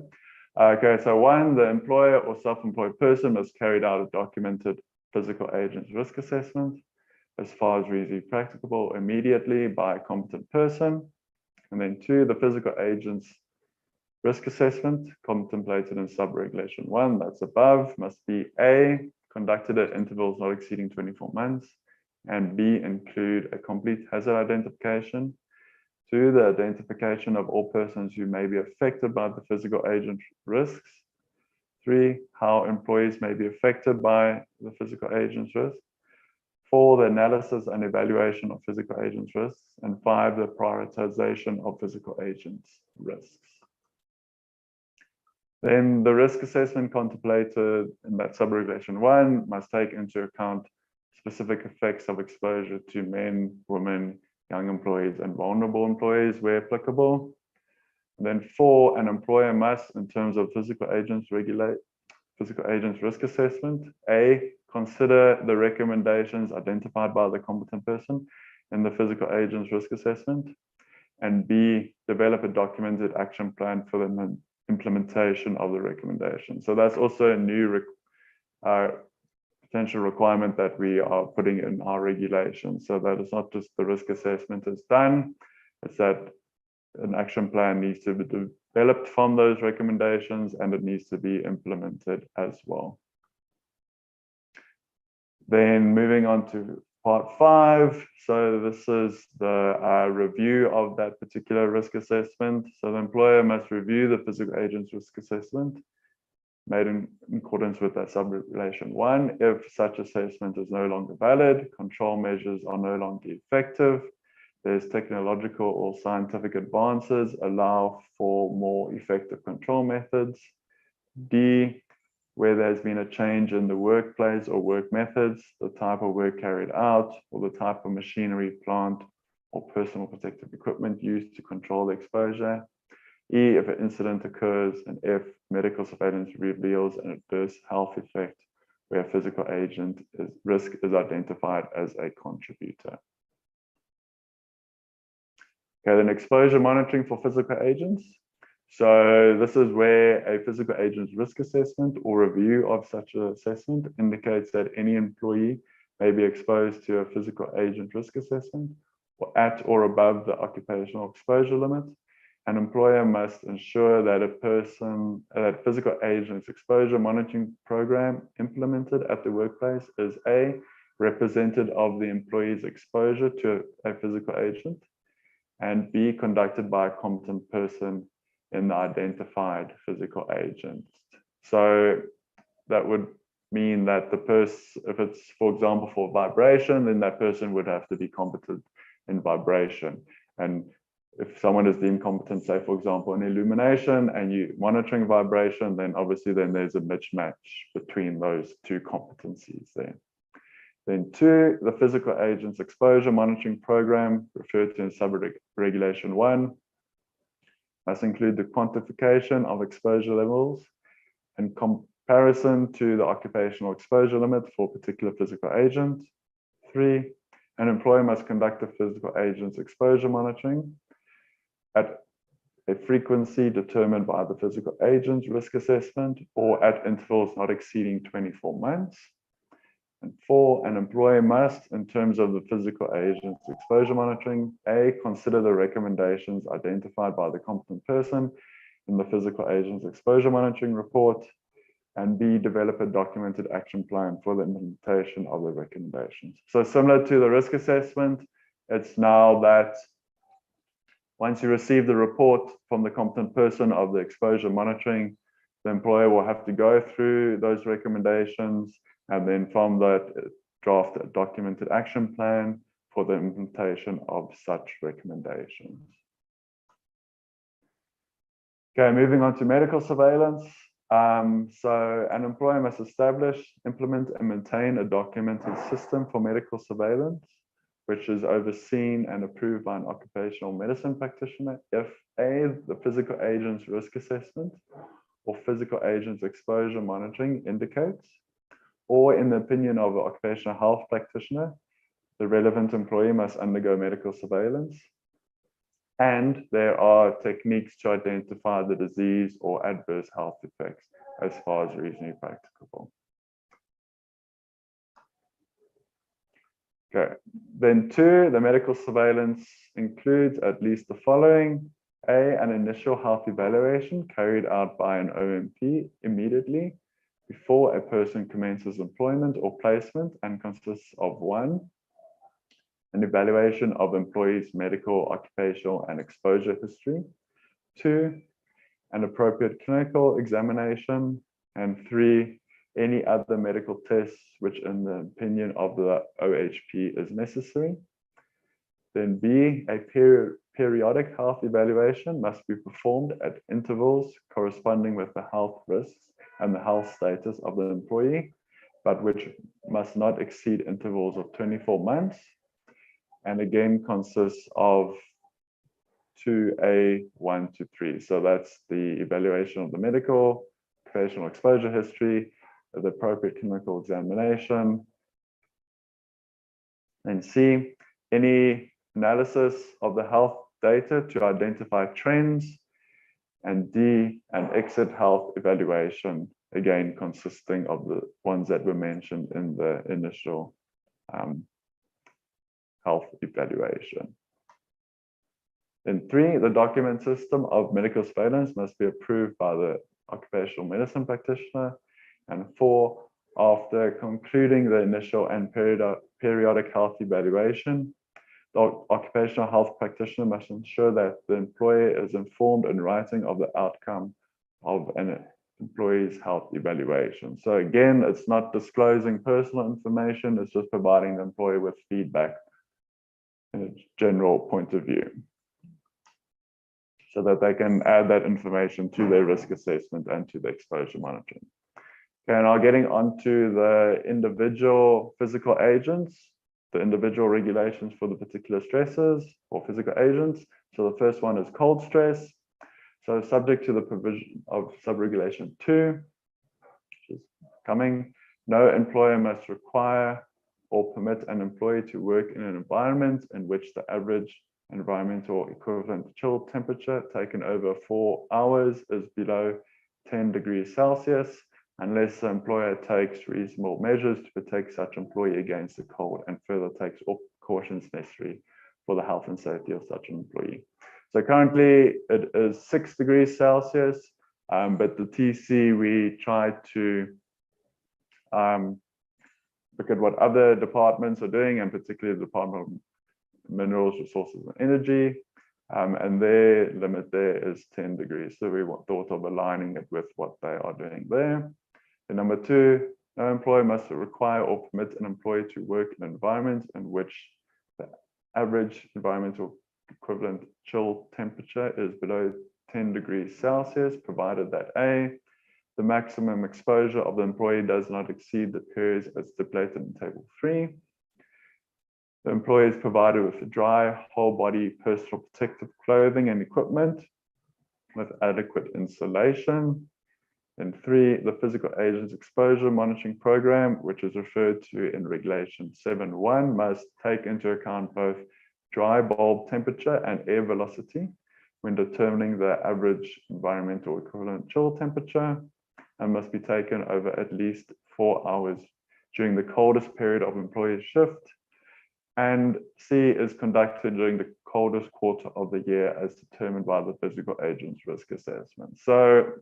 Okay, so one, the employer or self-employed person must carry out a documented physical agents risk assessment as far as reasonably practicable immediately by a competent person. And then two, the physical agents risk assessment contemplated in sub-regulation 1, that's above, must be A, conducted at intervals not exceeding 24 months, and B, include a complete hazard identification. 2, the identification of all persons who may be affected by the physical agent risks. 3, how employees may be affected by the physical agent's risk. 4, the analysis and evaluation of physical agents risks. And 5, the prioritization of physical agents risks. Then the risk assessment contemplated in that sub-regulation 1 must take into account specific effects of exposure to men, women, young employees, and vulnerable employees where applicable. And then 4, an employer must, in terms of physical agents risk assessment, A, consider the recommendations identified by the competent person in the physical agents risk assessment, and B, develop a documented action plan for the implementation of the recommendation. So that's also a new potential requirement that we are putting in our regulation. So that it's not just the risk assessment is done, it's that an action plan needs to be developed from those recommendations and it needs to be implemented as well. Then moving on to part 5. So this is the review of that particular risk assessment. So the employer must review the physical agent's risk assessment made in accordance with that sub-regulation 1. If such assessment is no longer valid, control measures are no longer effective, there's technological or scientific advances allow for more effective control methods. D, where there's been a change in the workplace or work methods, the type of work carried out, or the type of machinery, plant, or personal protective equipment used to control the exposure. E, if an incident occurs, and F, medical surveillance reveals an adverse health effect where a physical agent risk is identified as a contributor. Okay, then exposure monitoring for physical agents. So this is where a physical agent's risk assessment or review of such an assessment indicates that any employee may be exposed to a physical agent risk assessment or at or above the occupational exposure limit. An employer must ensure that that physical agent's exposure monitoring program implemented at the workplace is A, representative of the employee's exposure to a physical agent, and B, conducted by a competent person in the identified physical agent. So that would mean that the person, if it's, for example, for vibration, then that person would have to be competent in vibration. And if someone is deemed competent, say, for example, in illumination, and you monitoring vibration, then obviously then there's a mismatch between those two competencies there. Then 2, the physical agent's exposure monitoring program, referred to in sub-regulation 1, must include the quantification of exposure levels and comparison to the occupational exposure limit for a particular physical agent. 3, an employer must conduct a physical agent's exposure monitoring at a frequency determined by the physical agent's risk assessment or at intervals not exceeding 24 months. And 4, an employer must, in terms of the physical agent's exposure monitoring, A, consider the recommendations identified by the competent person in the physical agent's exposure monitoring report, and B, develop a documented action plan for the implementation of the recommendations. So similar to the risk assessment, it's now that once you receive the report from the competent person of the exposure monitoring, the employer will have to go through those recommendations and then from that draft a documented action plan for the implementation of such recommendations. Okay, moving on to medical surveillance. So an employer must establish, implement, and maintain a documented system for medical surveillance, which is overseen and approved by an occupational medicine practitioner if A, the physical agent's risk assessment or physical agent's exposure monitoring indicates, or in the opinion of an occupational health practitioner, the relevant employee must undergo medical surveillance, and there are techniques to identify the disease or adverse health effects as far as reasonably practicable. Okay, then 2, the medical surveillance includes at least the following. A, an initial health evaluation carried out by an OMP immediately before a person commences employment or placement and consists of 1, an evaluation of employees' medical, occupational, and exposure history. 2, an appropriate clinical examination. And 3, any other medical tests which in the opinion of the OHP is necessary. Then B, a periodic health evaluation must be performed at intervals corresponding with the health risks and the health status of the employee, but which must not exceed intervals of 24 months. And again consists of 2A, 1 to 3. So that's the evaluation of the medical, occupational exposure history, the appropriate clinical examination. And C, any analysis of the health data to identify trends. And D, an exit health evaluation, again consisting of the ones that were mentioned in the initial health evaluation. Then 3, the document system of medical surveillance must be approved by the occupational medicine practitioner. And 4, after concluding the initial and periodic health evaluation, the occupational health practitioner must ensure that the employer is informed in writing of the outcome of an employee's health evaluation. So again, it's not disclosing personal information, it's just providing the employer with feedback in a general point of view, so that they can add that information to their risk assessment and to the exposure monitoring. Okay, now getting onto the individual physical agents, the individual regulations for the particular stresses or physical agents. So the first one is cold stress. So subject to the provision of subregulation 2, which is coming, no employer must require or permit an employee to work in an environment in which the average environmental equivalent chill temperature taken over 4 hours is below 10 degrees Celsius, unless the employer takes reasonable measures to protect such employee against the cold and further takes all precautions necessary for the health and safety of such an employee. So currently it is 6 degrees Celsius, but the TC, we try to look at what other departments are doing, and particularly the Department of Minerals, Resources and Energy, and their limit there is 10 degrees. So we thought of aligning it with what they are doing there. And number 2, no employer must require or permit an employee to work in an environment in which the average environmental equivalent chill temperature is below 10 degrees Celsius, provided that A, the maximum exposure of the employee does not exceed the periods as stipulated in table 3. The employee is provided with dry, whole body personal protective clothing and equipment with adequate insulation. Then 3, the physical agents exposure monitoring program, which is referred to in Regulation 7.1, must take into account both dry bulb temperature and air velocity when determining the average environmental equivalent chill temperature, and must be taken over at least 4 hours during the coldest period of employee shift. And C is conducted during the coldest quarter of the year as determined by the physical agent's risk assessment. So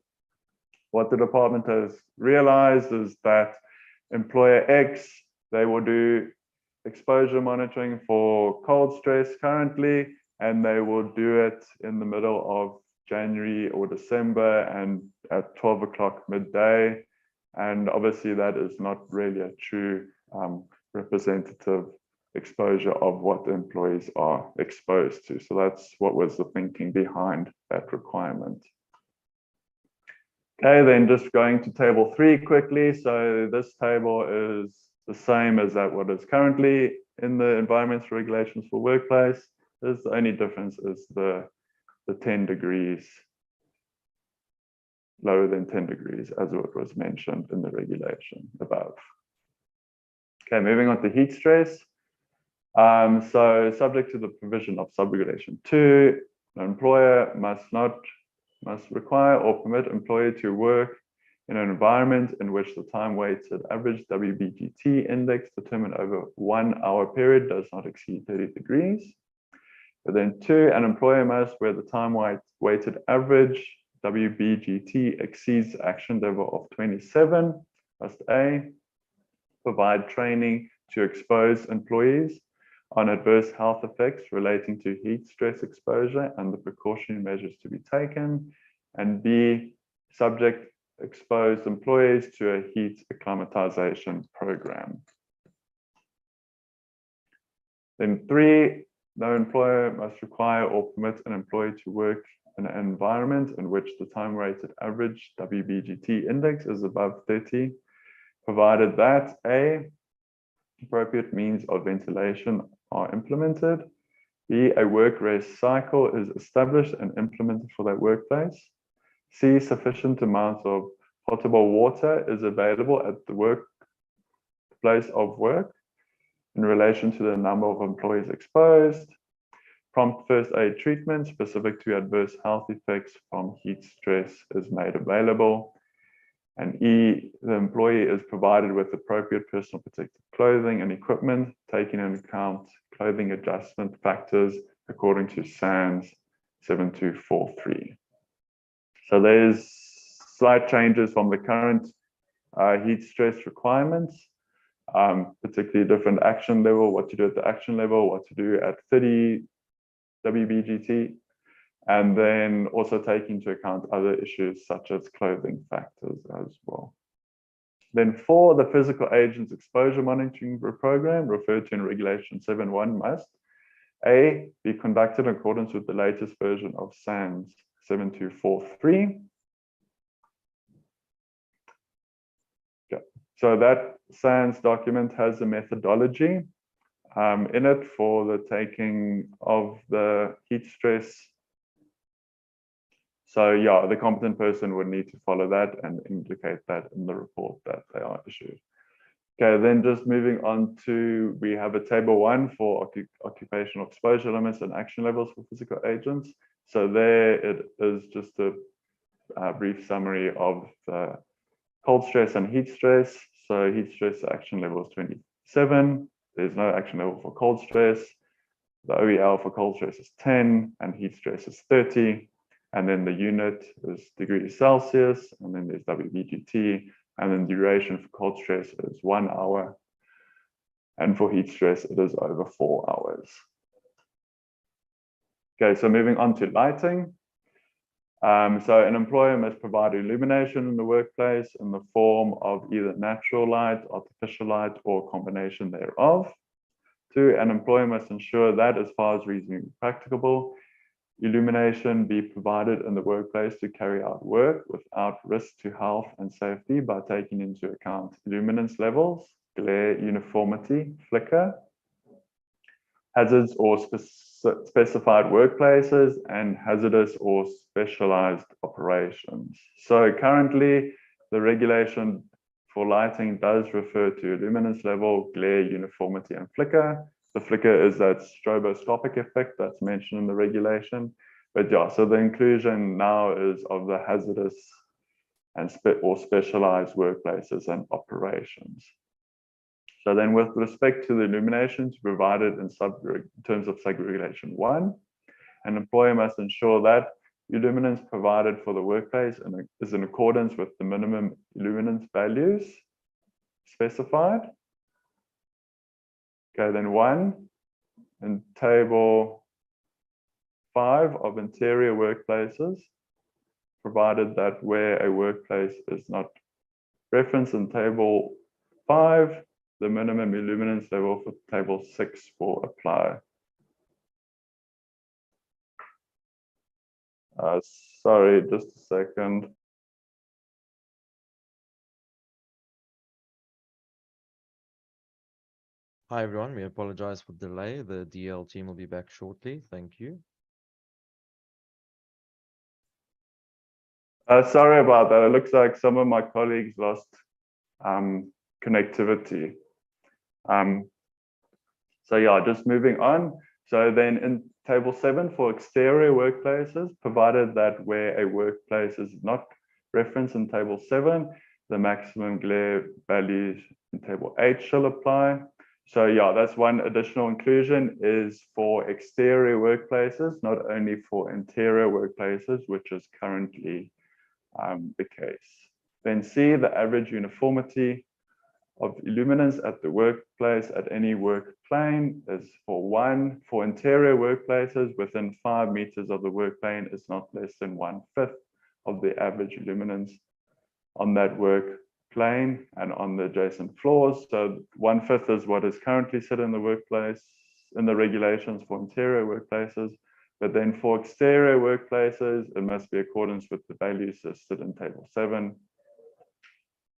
what the department has realized is that employer X, they will do exposure monitoring for cold stress currently, and they will do it in the middle of January or December and at 12 o'clock midday. And obviously that is not really a true representative exposure of what the employees are exposed to. So that's what was the thinking behind that requirement. Okay, then just going to table 3 quickly. So this table is the same as that what is currently in the environmental regulations for workplace. The only difference is the 10 degrees, lower than 10 degrees, as what was mentioned in the regulation above. Okay, moving on to heat stress. So subject to the provision of subregulation 2, an employer must require or permit employee to work in an environment in which the time-weighted average WBGT index determined over 1 hour period does not exceed 30 degrees. But then 2, an employer must, where the time-weighted average WBGT exceeds action level of 27, must A, provide training to expose employees on adverse health effects relating to heat stress exposure and the precautionary measures to be taken, and B, subject exposed employees to a heat acclimatization program. Then 3, no employer must require or permit an employee to work in an environment in which the time-weighted average WBGT index is above 30, provided that A, appropriate means of ventilation are implemented, B, a work rest cycle is established and implemented for that workplace, C, sufficient amounts of potable water is available at the workplace of work in relation to the number of employees exposed, prompt first aid treatment specific to adverse health effects from heat stress is made available, and E, the employee is provided with appropriate personal protective clothing and equipment, taking into account clothing adjustment factors according to SANS 7243. So there's slight changes from the current heat stress requirements, particularly different action level, what to do at the action level, what to do at 30 WBGT, and then also take into account other issues such as clothing factors as well. Then 4, the physical agents exposure monitoring program referred to in Regulation 7.1 must A, be conducted in accordance with the latest version of SANS 7243. So that SANS document has a methodology in it for the taking of the heat stress. So yeah, the competent person would need to follow that and indicate that in the report that they are issued. Okay, then just moving on to, we have a table 1 for occupational exposure limits and action levels for physical agents. So there it is just a brief summary of the cold stress and heat stress. So heat stress action level is 27. There's no action level for cold stress. The OEL for cold stress is 10 and heat stress is 30. And then the unit is degrees Celsius, and then there's WBGT, and then duration for cold stress is 1 hour. And for heat stress, it is over 4 hours. Okay, so moving on to lighting. So an employer must provide illumination in the workplace in the form of either natural light, artificial light, or a combination thereof. 2, an employer must ensure that as far as reasonably practicable, illumination be provided in the workplace to carry out work without risk to health and safety by taking into account luminance levels, glare uniformity, flicker, hazards or specified workplaces, and hazardous or specialized operations. So currently the regulation for lighting does refer to luminance level, glare, uniformity, and flicker. The flicker is that stroboscopic effect that's mentioned in the regulation. But yeah, so the inclusion now is of the hazardous and or specialized workplaces and operations. So then with respect to the illuminations provided in terms of sub-regulation 1, an employer must ensure that illuminance provided for the workplace is in accordance with the minimum illuminance values specified. Okay, then 1, in table 5 of interior workplaces, provided that where a workplace is not referenced in table 5, the minimum illuminance level for table 6 will apply. Sorry, just a second. Hi everyone, we apologize for the delay. The DL team will be back shortly. Thank you. Sorry about that. It looks like some of my colleagues lost connectivity. So yeah, just moving on. So then in table 7 for exterior workplaces, provided that where a workplace is not referenced in table 7, the maximum glare values in table 8 shall apply. So yeah, that's one additional inclusion is for exterior workplaces, not only for interior workplaces, which is currently the case. Then C, the average uniformity of illuminance at the workplace at any work plane is for 1. For interior workplaces within 5 meters of the work plane is not less than 1/5 of the average illuminance on that work plane and on the adjacent floors. So 1/5 is what is currently set in the workplace in the regulations for interior workplaces. But then for exterior workplaces, it must be accordance with the values listed in table 7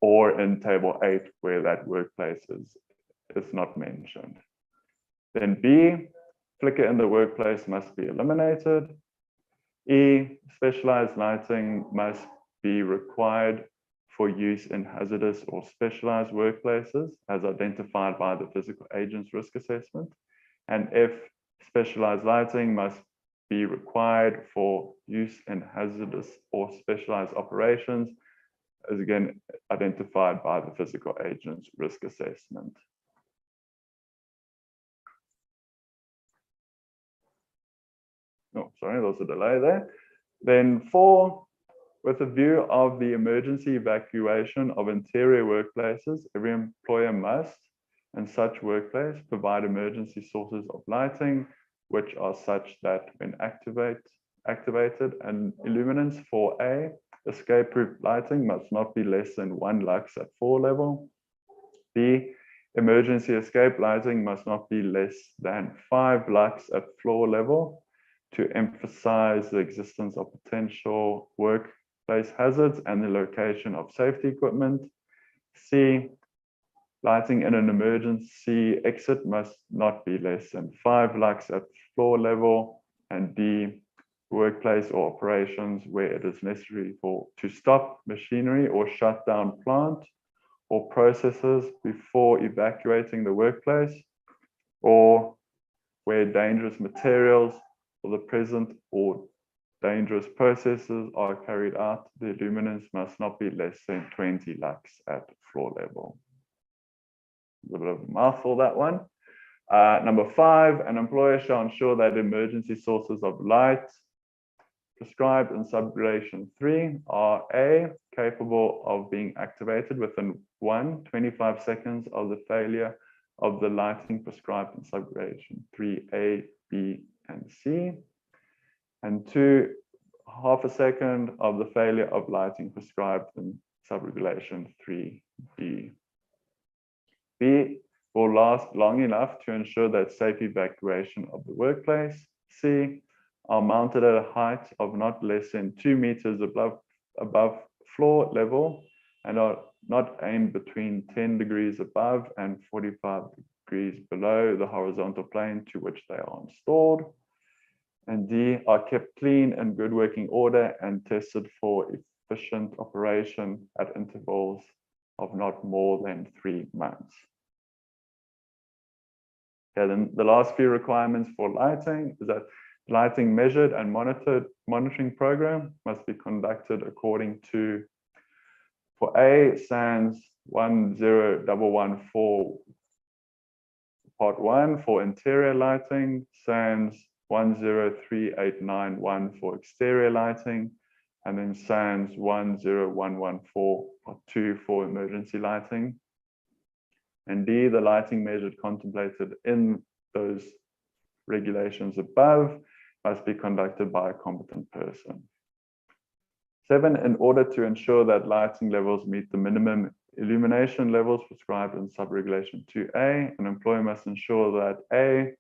or in table 8 where that workplace is not mentioned. Then B, flicker in the workplace must be eliminated. E, specialized lighting must be required for use in hazardous or specialized workplaces as identified by the physical agents risk assessment. And F, specialized lighting must be required for use in hazardous or specialized operations as again identified by the physical agents risk assessment. Oh, sorry, there was a delay there. Then 4, with a view of the emergency evacuation of interior workplaces, every employer must, in such workplace, provide emergency sources of lighting, which are such that when activated, and illuminance for A, escape-proof lighting must not be less than 1 lux at floor level. B, emergency escape lighting must not be less than 5 lux at floor level to emphasize the existence of potential workplace hazards and the location of safety equipment. C, lighting in an emergency exit must not be less than 5 lux at floor level. And D, workplace or operations where it is necessary to stop machinery or shut down plant or processes before evacuating the workplace, or where dangerous materials or the present or dangerous processes are carried out, the illuminance must not be less than 20 lux at floor level. A little bit of a mouthful, that one. Number 5, an employer shall ensure that emergency sources of light prescribed in subregulation 3 are A, capable of being activated within 25 seconds of the failure of the lighting prescribed in subregulation 3A, B, and C, and 2, half a second of the failure of lighting prescribed in subregulation 3D. B, will last long enough to ensure that safe evacuation of the workplace. C, are mounted at a height of not less than 2 meters above floor level and are not aimed between 10 degrees above and 45 degrees below the horizontal plane to which they are installed. And D, are kept clean and good working order and tested for efficient operation at intervals of not more than 3 months. Okay, then the last few requirements for lighting is that lighting measured and monitoring program must be conducted according to, for A, SANS 10114 Part 1 for interior lighting, SANS 103891 for exterior lighting, and then SANS 10114 Part 2 for emergency lighting. And D, the lighting measured contemplated in those regulations above must be conducted by a competent person. 7, in order to ensure that lighting levels meet the minimum illumination levels prescribed in sub-regulation 2A, an employer must ensure that A,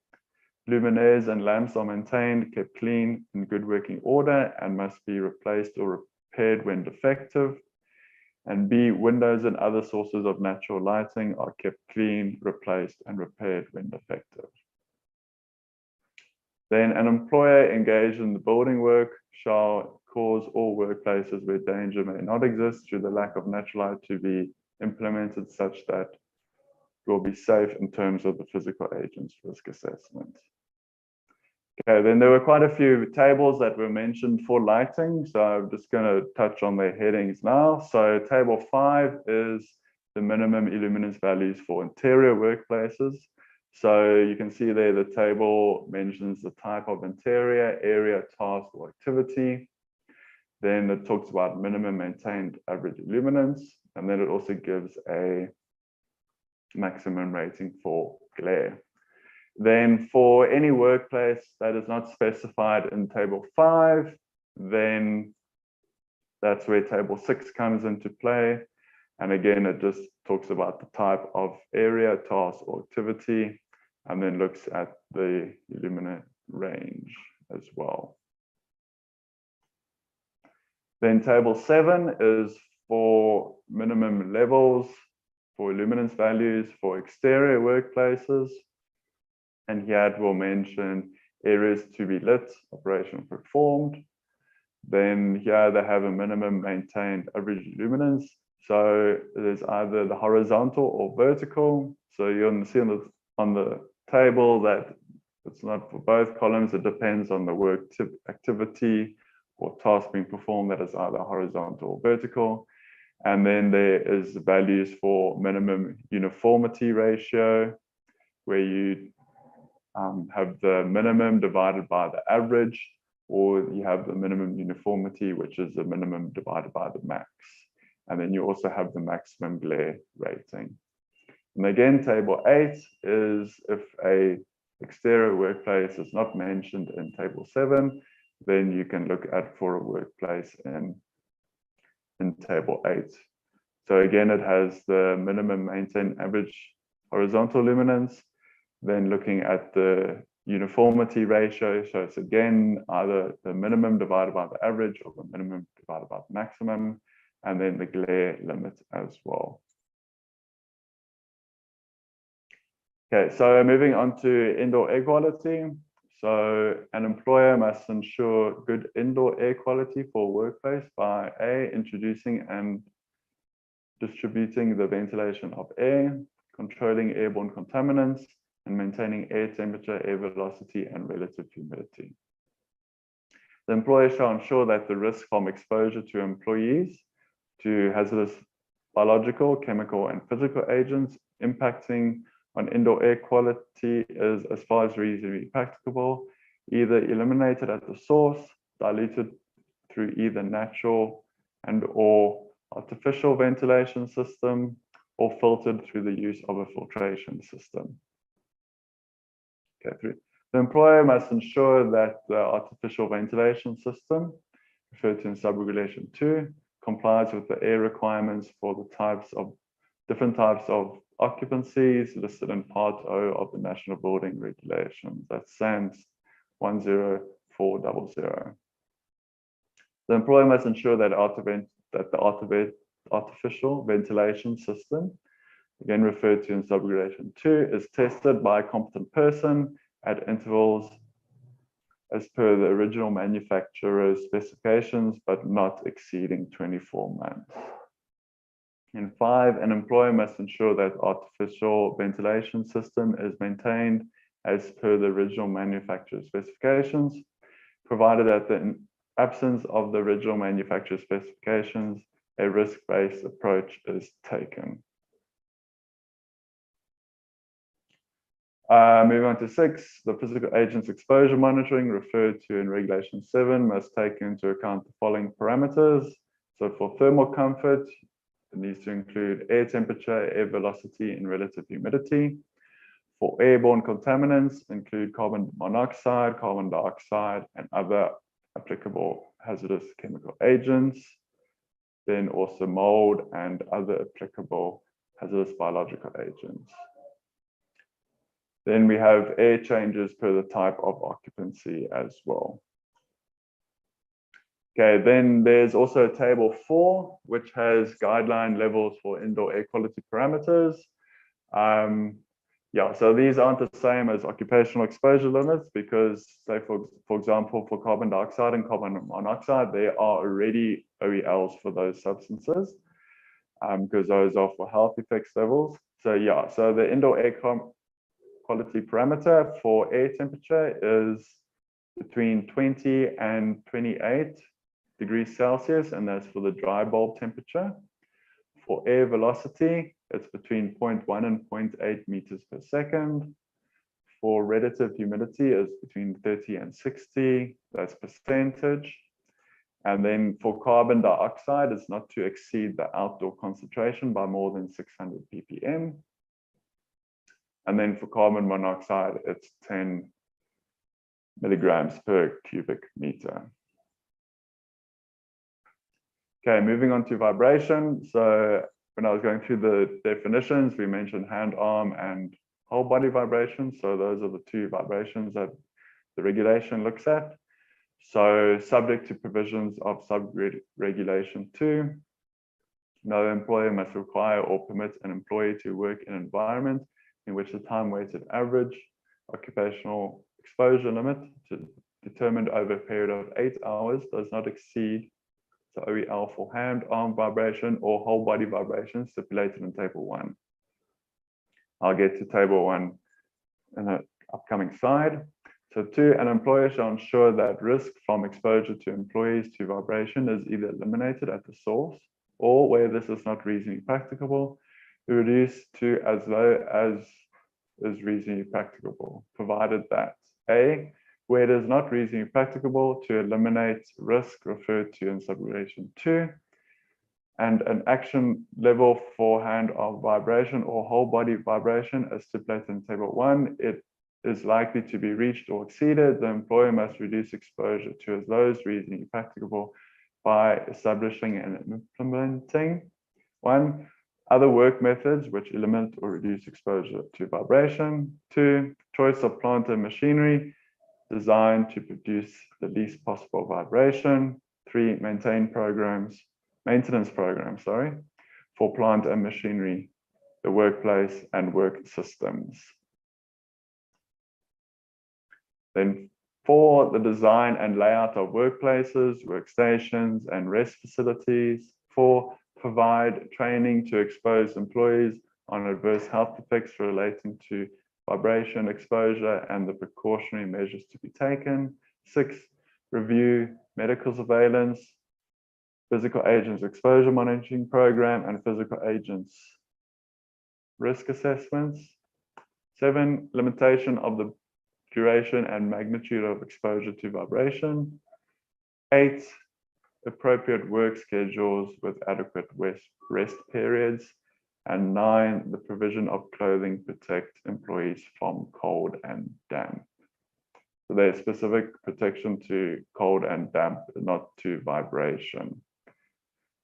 luminaires and lamps are maintained, kept clean, in good working order, and must be replaced or repaired when defective. And B, windows and other sources of natural lighting are kept clean, replaced, and repaired when defective. Then an employer engaged in the building work shall cause all workplaces where danger may not exist through the lack of natural light to be implemented such that it will be safe in terms of the physical agent's risk assessment. Okay, then there were quite a few tables that were mentioned for lighting, so I'm just going to touch on their headings now. So table 5 is the minimum illuminance values for interior workplaces. So you can see there the table mentions the type of interior, area, task, or activity. Then it talks about minimum maintained average illuminance, and then it also gives a maximum rating for glare. Then for any workplace that is not specified in table 5, then that's where table 6 comes into play. And again, it just talks about the type of area, task, or activity, and then looks at the illuminant range as well. Then table 7 is for minimum levels for illuminance values for exterior workplaces. And here it will mention areas to be lit, operation performed. Then here they have a minimum maintained average illuminance. So there's either the horizontal or vertical. So you'll see on the table that it's not for both columns. It depends on the work activity or task being performed that is either horizontal or vertical. And then there is values for minimum uniformity ratio, where you have the minimum divided by the average, or you have the minimum uniformity, which is the minimum divided by the max. And then you also have the maximum glare rating. And again, table 8 is if a exterior workplace is not mentioned in table 7, then you can look at for a workplace in table 8. So again, it has the minimum maintained average horizontal luminance, then looking at the uniformity ratio. So it's again either the minimum divided by the average or the minimum divided by the maximum, and then the glare limit as well. Okay, so moving on to indoor air quality. So an employer must ensure good indoor air quality for a workplace by A, introducing and distributing the ventilation of air, controlling airborne contaminants, and maintaining air temperature, air velocity, and relative humidity. The employer shall ensure that the risk from exposure to employees to hazardous biological, chemical, and physical agents impacting on indoor air quality is, as far as reasonably practicable, either eliminated at the source, diluted through either natural and/or artificial ventilation system, or filtered through the use of a filtration system. Okay, the employer must ensure that the artificial ventilation system, referred to in sub-regulation 2, complies with the air requiremements for the different types of occupancies listed in Part O of the National Building Regulations. That's SANS 10400. The employer must ensure that the artificial ventilation system, again referred to in sub-regulation 2, is tested by a competent person at intervals as per the original manufacturer's specifications, but not exceeding 24 months. And 5, an employer must ensure that artificial ventilation system is maintained as per the original manufacturer's specifications, provided that in absence of the original manufacturer specifications, a risk-based approach is taken. Moving on to 6, the physical agents exposure monitoring referred to in Regulation 7 must take into account the following parameters. So for thermal comfort, it needs to include air temperature, air velocity, and relative humidity. For airborne contaminants, include carbon monoxide, carbon dioxide, and other applicable hazardous chemical agents. Then also mold and other applicable hazardous biological agents. Then we have air changes per the type of occupancy as well. Okay, then there's also table 4, which has guideline levels for indoor air quality parameters. Yeah, so these aren't the same as occupational exposure limits because, say, for example, for carbon dioxide and carbon monoxide, there are already OELs for those substances because those are for health effects levels. So yeah, so the indoor air quality parameter for air temperature is between 20 and 28 degrees Celsius, and that's for the dry bulb temperature. For air velocity, it's between 0.1 and 0.8 meters per second. For relative humidity, it's between 30 and 60, that's percentage. And then for carbon dioxide, it's not to exceed the outdoor concentration by more than 600 ppm. And then for carbon monoxide, it's 10 milligrams per cubic meter. Okay, moving on to vibration. So when I was going through the definitions, we mentioned hand, arm, and whole body vibration. So those are the 2 vibrations that the regulation looks at. So subject to provisions of sub-regulation 2, no employer must require or permit an employee to work in an environment in which the time-weighted average occupational exposure limit determined over a period of 8 hours does not exceed the OEL for hand, arm vibration, or whole body vibration stipulated in Table 1. I'll get to Table 1 in an upcoming slide. So 2, an employer shall ensure that risk from exposure to employees to vibration is either eliminated at the source, or where this is not reasonably practicable, reduced to as low as is reasonably practicable, provided that A, where it is not reasonably practicable to eliminate risk referred to in subregulation 2, and an action level for hand, arm vibration or whole body vibration as stipulated in Table 1, it is likely to be reached or exceeded, the employer must reduce exposure to as low as reasonably practicable by establishing and implementing 1, other work methods which eliminate or reduce exposure to vibration. 2, choice of plant and machinery designed to produce the least possible vibration. 3, maintenance programs, for plant and machinery, the workplace and work systems. Then 4, the design and layout of workplaces, workstations, and rest facilities. 4, provide training to expose employees on adverse health effects relating to vibration exposure and the precautionary measures to be taken. 6, review medical surveillance, physical agents exposure monitoring program, and physical agents risk assessments. 7, limitation of the duration and magnitude of exposure to vibration. 8, appropriate work schedules with adequate rest periods. And 9, the provision of clothing protect employees from cold and damp. So there's specific protection to cold and damp, not to vibration.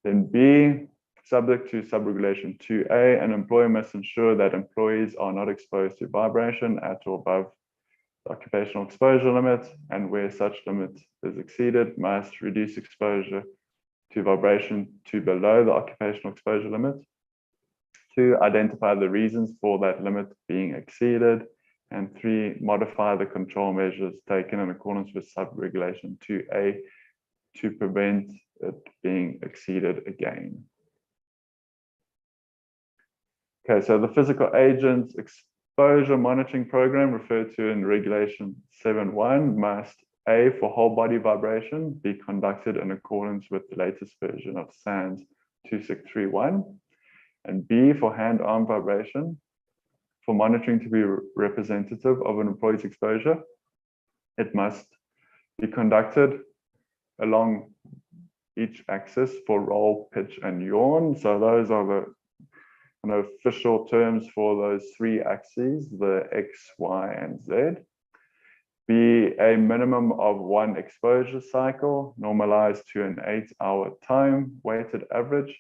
Then B, subject to subregulation 2A, an employer must ensure that employees are not exposed to vibration at or above the occupational exposure limit, and where such limit is exceeded, must reduce exposure to vibration to below the occupational exposure limit. 2, identify the reasons for that limit being exceeded. And 3, modify the control measures taken in accordance with sub-regulation 2A to prevent it being exceeded again. Okay, so the physical agents exposure monitoring program referred to in regulation 7.1 must A, for whole body vibration, be conducted in accordance with the latest version of SANS 2631, and B, for hand-arm vibration, for monitoring to be representative of an employee's exposure, it must be conducted along each axis for roll, pitch, and yawn. So those are the official terms for those 3 axes, the X, Y, and Z. Be a minimum of 1 exposure cycle, normalized to an 8-hour time weighted average,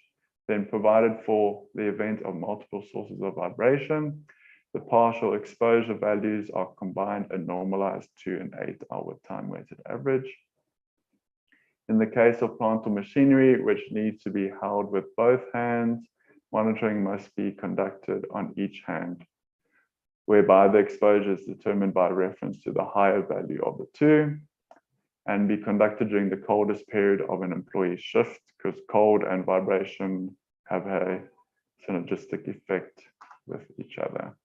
then provided for the event of multiple sources of vibration. The partial exposure values are combined and normalized to an 8-hour time weighted average. In the case of plant or machinery, which needs to be held with both hands, monitoring must be conducted on each hand, whereby the exposure is determined by reference to the higher value of the 2, and be conducted during the coldest period of an employee's shift, because cold and vibration have a synergistic effect with each other.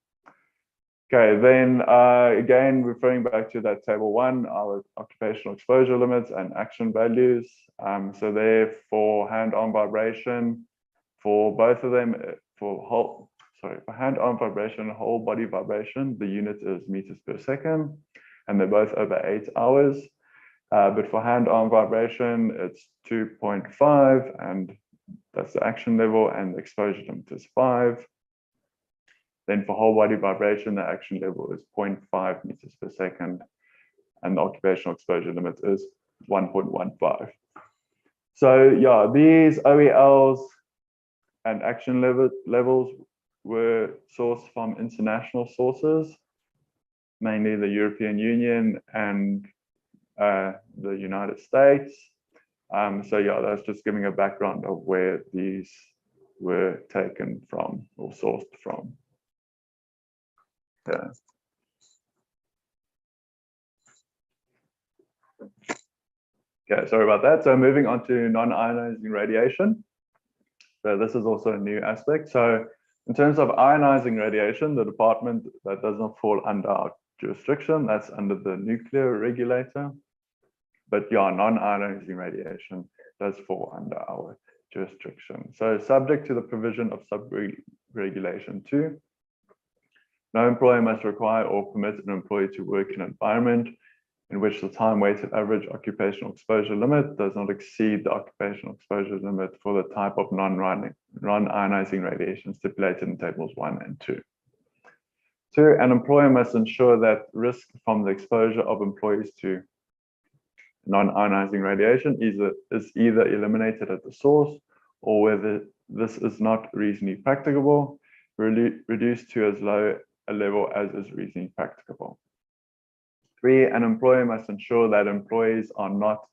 Okay, then again, referring back to that table 1, our occupational exposure limits and action values. So there for hand-arm vibration, for both of them, for hand-arm vibration and whole body vibration, the unit is meters per second, and they're both over 8 hours. But for hand-arm vibration, it's 2.5, and that's the action level, and the exposure limit is 5. Then for whole body vibration, the action level is 0.5 meters per second, and the occupational exposure limit is 1.15. So yeah, these OELs and action levels were sourced from international sources, mainly the European Union and the United States. So yeah, that's just giving a background of where these were taken from or sourced from. Yeah. Okay, sorry about that. So moving on to non-ionizing radiation. So this is also a new aspect. So in terms of ionizing radiation, the department that does not fall under our jurisdiction, that's under the nuclear regulator. But yeah, non-ionizing radiation does fall under our jurisdiction. So subject to the provision of sub-regulation 2, no employer must require or permit an employee to work in an environment in which the time-weighted average occupational exposure limit does not exceed the occupational exposure limit for the type of non-ionizing radiation stipulated in tables 1 and 2. 2, an employer must ensure that risk from the exposure of employees to non-ionizing radiation is either eliminated at the source, or whether this is not reasonably practicable, reduced to as low a level as is reasonably practicable. 3, an employer must ensure that employees are not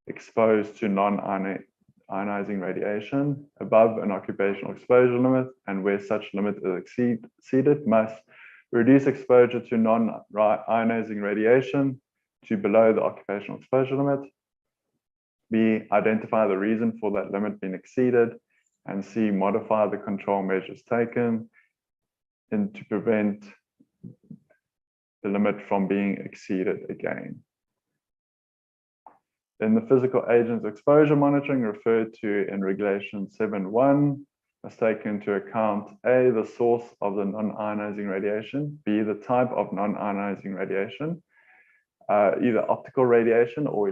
exposed to non-ionizing radiation above an occupational exposure limit, and where such limit is exceeded, must reduce exposure to non-ionizing radiation to below the occupational exposure limit. B, identify the reason for that limit being exceeded, and C, modify the control measures taken and to prevent the limit from being exceeded again. Then the physical agents exposure monitoring referred to in regulation 7.1 must take into account A, the source of the non-ionizing radiation, B, the type of non-ionizing radiation, either optical radiation or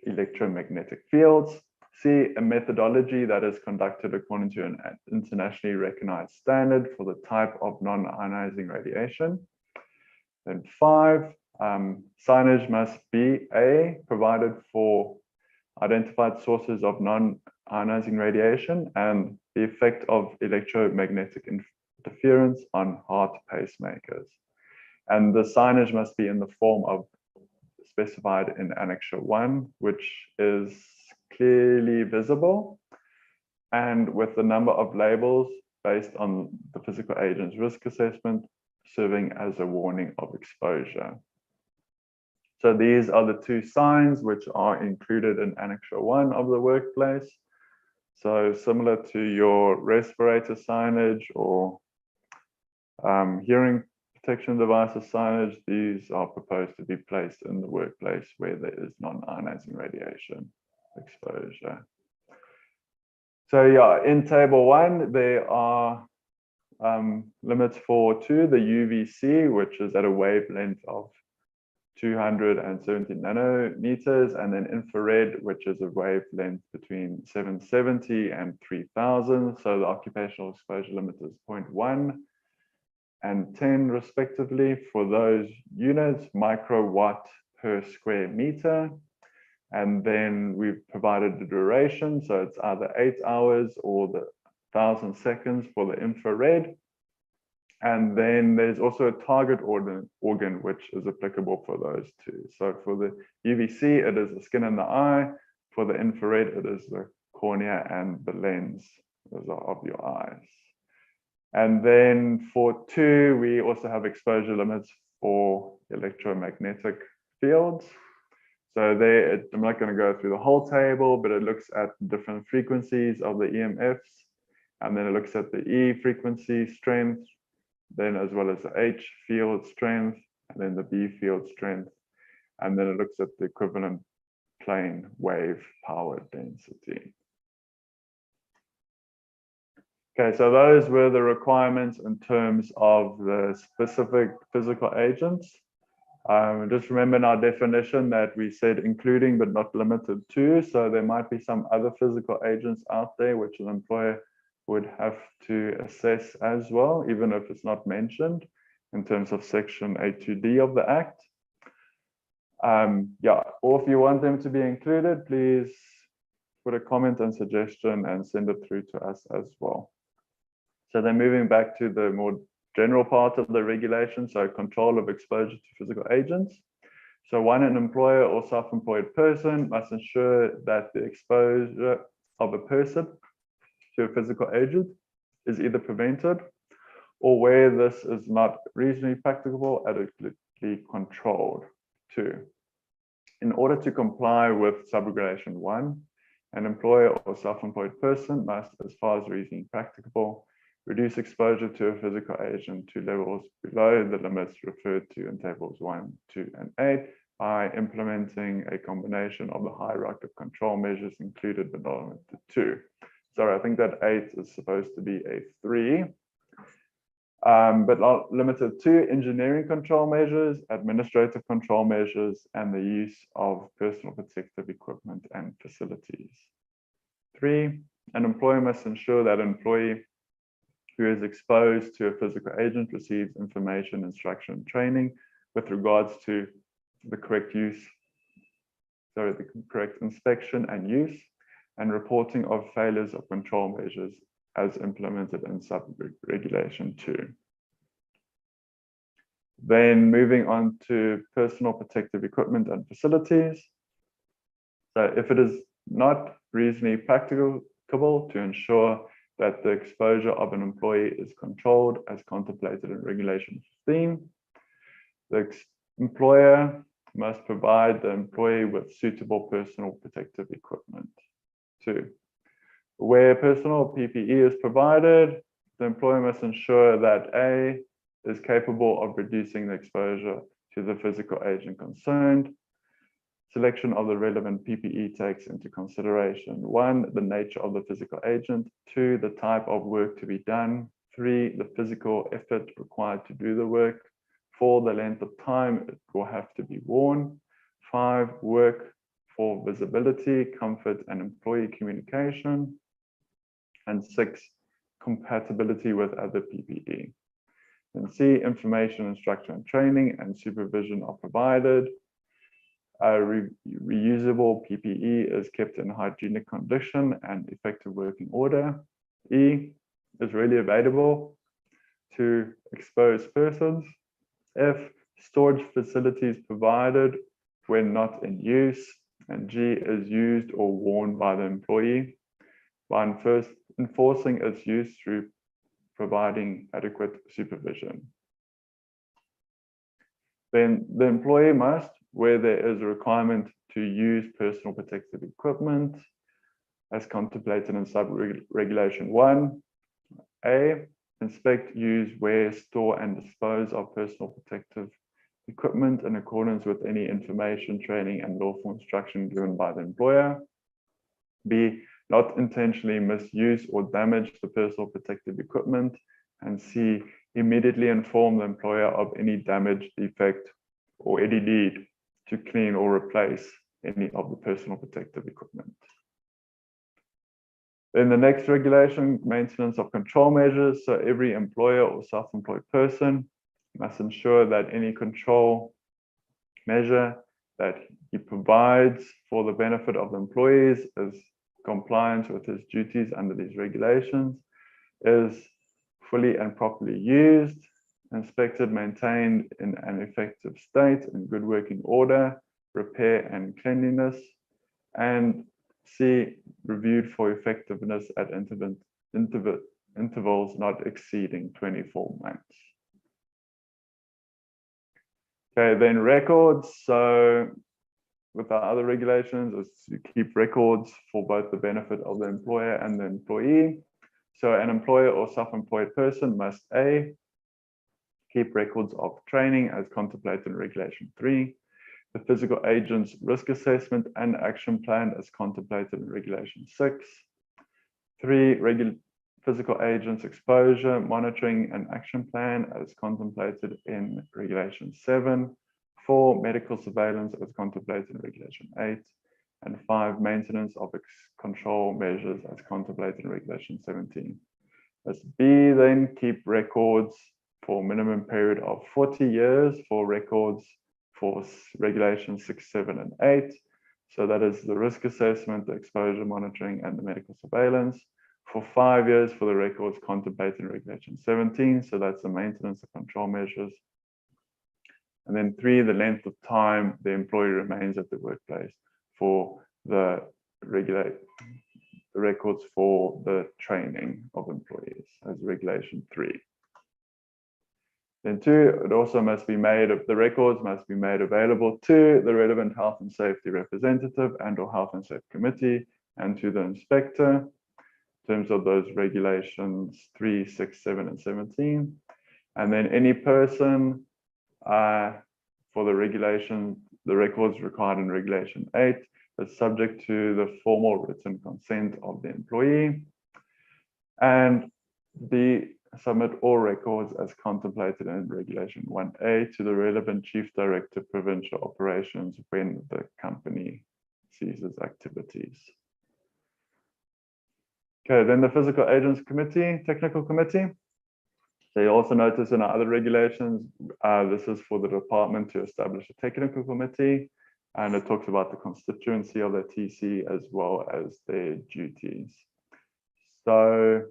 electromagnetic fields, C, a methodology that is conducted according to an internationally recognized standard for the type of non-ionizing radiation. Then 5, signage must be A, provided for identified sources of non-ionizing radiation and the effect of electromagnetic interference on heart pacemakers. And the signage must be in the form of specified in Annexure 1, which is clearly visible, and with the number of labels based on the physical agent's risk assessment serving as a warning of exposure. So these are the two signs which are included in Annexure 1 of the workplace. So similar to your respirator signage or hearing protection devices signage, these are proposed to be placed in the workplace where there is non-ionizing radiation exposure. So yeah, in table 1, there are limits for the UVC, which is at a wavelength of 270 nanometers, and then infrared, which is a wavelength between 770 and 3000. So the occupational exposure limit is 0.1 and 10 respectively for those units, microwatt per square meter. And then we've provided the duration, so it's either 8 hours or the 1000 seconds for the infrared. And then there's also a target organ which is applicable for those two. So for the UVC, it is the skin and the eye. For the infrared, it is the cornea and the lens of your eyes. And then for 2, we also have exposure limits for electromagnetic fields. So there, I'm not going to go through the whole table, but it looks at different frequencies of the EMFs, and then it looks at the E frequency strength, then as well as the H field strength, and then the B field strength, and then it looks at the equivalent plane wave power density. Okay, so those were the requirements in terms of the specific physical agents. Just remember in our definition that we said including but not limited to, so there might be some other physical agents out there which an employer would have to assess as well, even if it's not mentioned in terms of section 82D of the Act. Yeah, or if you want them to be included, please put a comment and suggestion and send it through to us as well. So then moving back to the more general part of the regulation, so control of exposure to physical agents. So 1, an employer or self-employed person must ensure that the exposure of a person to a physical agent is either prevented or, where this is not reasonably practicable, adequately controlled. 2, in order to comply with subregulation 1, an employer or self-employed person must, as far as reasonably practicable, reduce exposure to a physical agent to levels below the limits referred to in tables 1, 2, and 8 by implementing a combination of the hierarchy of control measures included but not limited to. Sorry, I think that 8 is supposed to be a 3, but not limited to engineering control measures, administrative control measures, and the use of personal protective equipment and facilities. 3, an employer must ensure that an employee who is exposed to a physical agent receives information, instruction, and training with regards to the correct inspection and use, and reporting of failures of control measures as implemented in sub-regulation 2. Then moving on to personal protective equipment and facilities. So if it is not reasonably practicable to ensure that the exposure of an employee is controlled as contemplated in regulation 15, the employer must provide the employee with suitable personal protective equipment. 2, where personal PPE is provided, the employer must ensure that A, is capable of reducing the exposure to the physical agent concerned. Selection of the relevant PPE takes into consideration 1, the nature of the physical agent, 2, the type of work to be done, 3, the physical effort required to do the work, 4, the length of time it will have to be worn, 5, work for visibility, comfort, and employee communication, and 6, compatibility with other PPE. And C, information, instruction, and training and supervision are provided. Reusable PPE is kept in hygienic condition and effective working order. E, is readily available to exposed persons. F, storage facilities provided when not in use. And G, is used or worn by the employee. By enforcing its use through providing adequate supervision. Then the employee must, where there is a requirement to use personal protective equipment, as contemplated in sub-regulation 1A, inspect, use, wear, store, and dispose of personal protective equipment in accordance with any information, training, and lawful instruction given by the employer. B, not intentionally misuse or damage the personal protective equipment. And C, immediately inform the employer of any damage, defect, or any need to clean or replace any of the personal protective equipment. Then the next regulation, maintenance of control measures. So every employer or self-employed person must ensure that any control measure that he provides for the benefit of the employees is compliant with his duties under these regulations, is fully and properly used, inspected, maintained in an effective state, in good working order, repair and cleanliness, and C, reviewed for effectiveness at intervals not exceeding 24 months. Okay, then records. So with our other regulations is to keep records for both the benefit of the employer and the employee. So an employer or self-employed person must A, keep records of training as contemplated in regulation 3, the physical agent's risk assessment and action plan as contemplated in regulation 6, 3, physical agent's exposure, monitoring and action plan as contemplated in regulation 7, 4, medical surveillance as contemplated in regulation 8, and 5, maintenance of control measures as contemplated in regulation 17. As B, then keep records for minimum period of 40 years for records for regulations 6, 7, and 8. So that is the risk assessment, the exposure monitoring, and the medical surveillance. For 5 years for the records contemplated in regulation 17. So that's the maintenance of control measures. And then 3, the length of time the employee remains at the workplace for the records for the training of employees as regulation 3. Then 2, it also must be made, the records must be made available to the relevant health and safety representative and/or health and safety committee and to the inspector in terms of those regulations 3, 6, 7, and 17. And then any person for the regulation, the records required in regulation 8 is subject to the formal written consent of the employee. And the submit all records as contemplated in regulation 1A to the relevant chief director provincial operations when the company ceases activities. Okay, then the physical agents committee, technical committee. So you also notice in our other regulations, this is for the department to establish a technical committee, and it talks about the constituency of the TC as well as their duties. So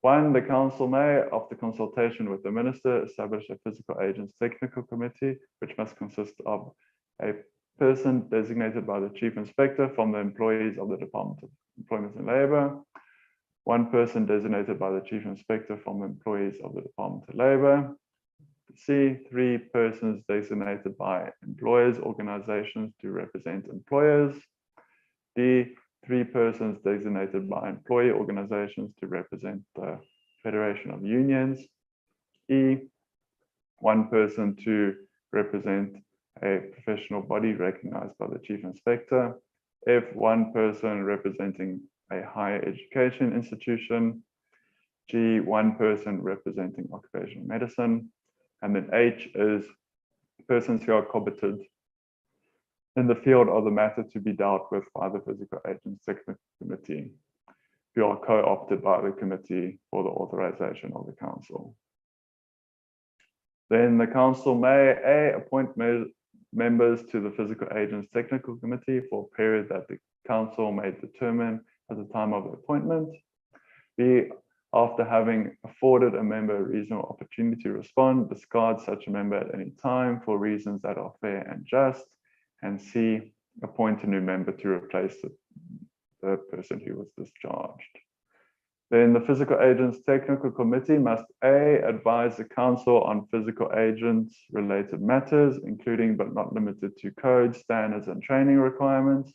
1, the council may, after consultation with the minister, establish a physical agents technical committee, which must consist of a person designated by the chief inspector from the employees of the Department of Employment and Labour, 1 person designated by the chief inspector from the employees of the Department of Labour, C, 3 persons designated by employers' organizations to represent employers, D, 3 persons designated by employee organizations to represent the Federation of Unions, E, 1 person to represent a professional body recognized by the chief inspector, F, 1 person representing a higher education institution, G, 1 person representing occupational medicine, and then H is persons who are competent in the field of the matter to be dealt with by the physical agents technical committee, who are co-opted by the committee for the authorization of the council. Then the council may A, appoint members to the physical agents technical committee for a period that the council may determine at the time of the appointment. B, after having afforded a member a reasonable opportunity to respond, discard such a member at any time for reasons that are fair and just. And C, appoint a new member to replace the person who was discharged. Then the Physical Agents Technical Committee must A, advise the Council on physical agents related matters, including but not limited to code, standards, and training requirements.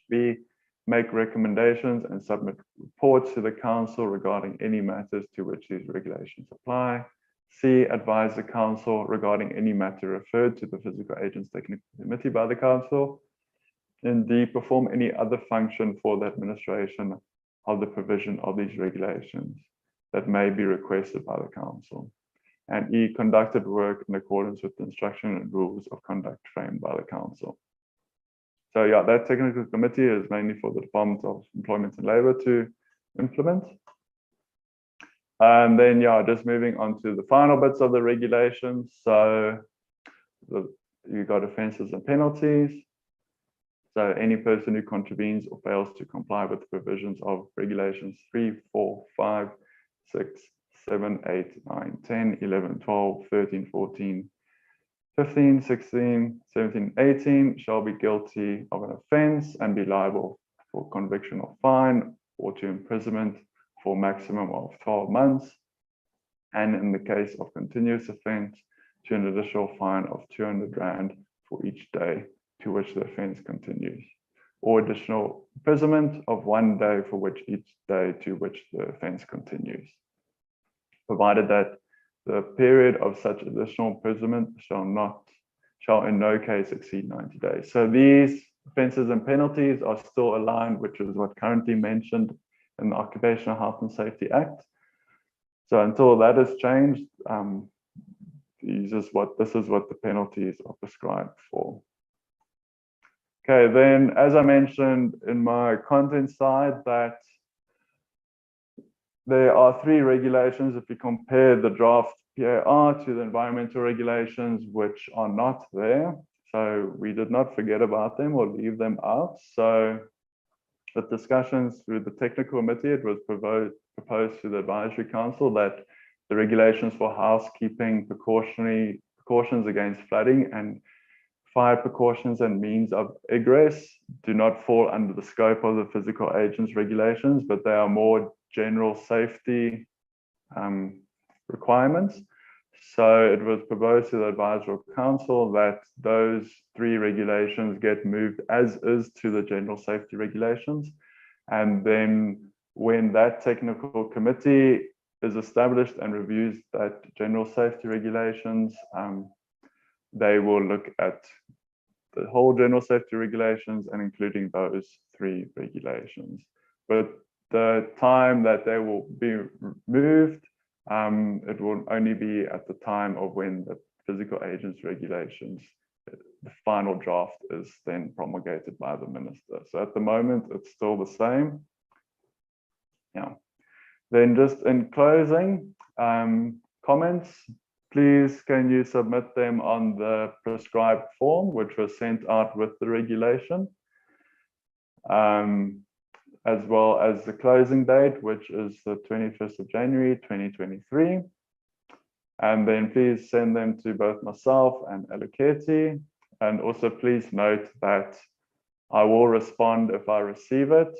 B, make recommendations and submit reports to the Council regarding any matters to which these regulations apply. C, advise the Council regarding any matter referred to the Physical Agents Technical Committee by the Council. And D, perform any other function for the administration of the provision of these regulations that may be requested by the Council. And E, conducted work in accordance with the instruction and rules of conduct framed by the Council. So yeah, that technical committee is mainly for the Department of Employment and Labour to implement. And then yeah, just moving on to the final bits of the regulations. So you got offences and penalties. So any person who contravenes or fails to comply with the provisions of regulations 3, 4, 5, 6, 7, 8, 9, 10, 11, 12, 13, 14, 15, 16, 17, 18 shall be guilty of an offence and be liable for conviction or fine or to imprisonment for a maximum of 12 months. And in the case of continuous offence, to an additional fine of 200 Rand for each day to which the offence continues, or additional imprisonment of 1 day for which each day to which the offence continues, provided that the period of such additional imprisonment shall in no case exceed 90 days. So these offences and penalties are still aligned, which is what currently mentioned in the Occupational Health and Safety Act. So until that is changed, this is what the penalties are prescribed for. Okay, then as I mentioned in my content side, that there are 3 regulations if you compare the draft PAR to the environmental regulations, which are not there. So we did not forget about them or leave them out. So with discussions through the technical committee, it was proposed to the advisory council that the regulations for housekeeping, precautions against flooding, and fire precautions and means of egress do not fall under the scope of the physical agents regulations, but they are more general safety requirements. So it was proposed to the advisory council that those 3 regulations get moved as is to the general safety regulations. And then when that technical committee is established and reviews that general safety regulations, they will look at the whole general safety regulations and including those 3 regulations. But the time that they will be moved, it will only be at the time of when the physical agents regulations, the final draft is then promulgated by the minister. So at the moment, it's still the same. Yeah. Then just in closing, comments, please can you submit them on the prescribed form, which was sent out with the regulation, as well as the closing date, which is the 21st of January, 2023. And then please send them to both myself and Elukhethi. And also please note that I will respond if I receive it.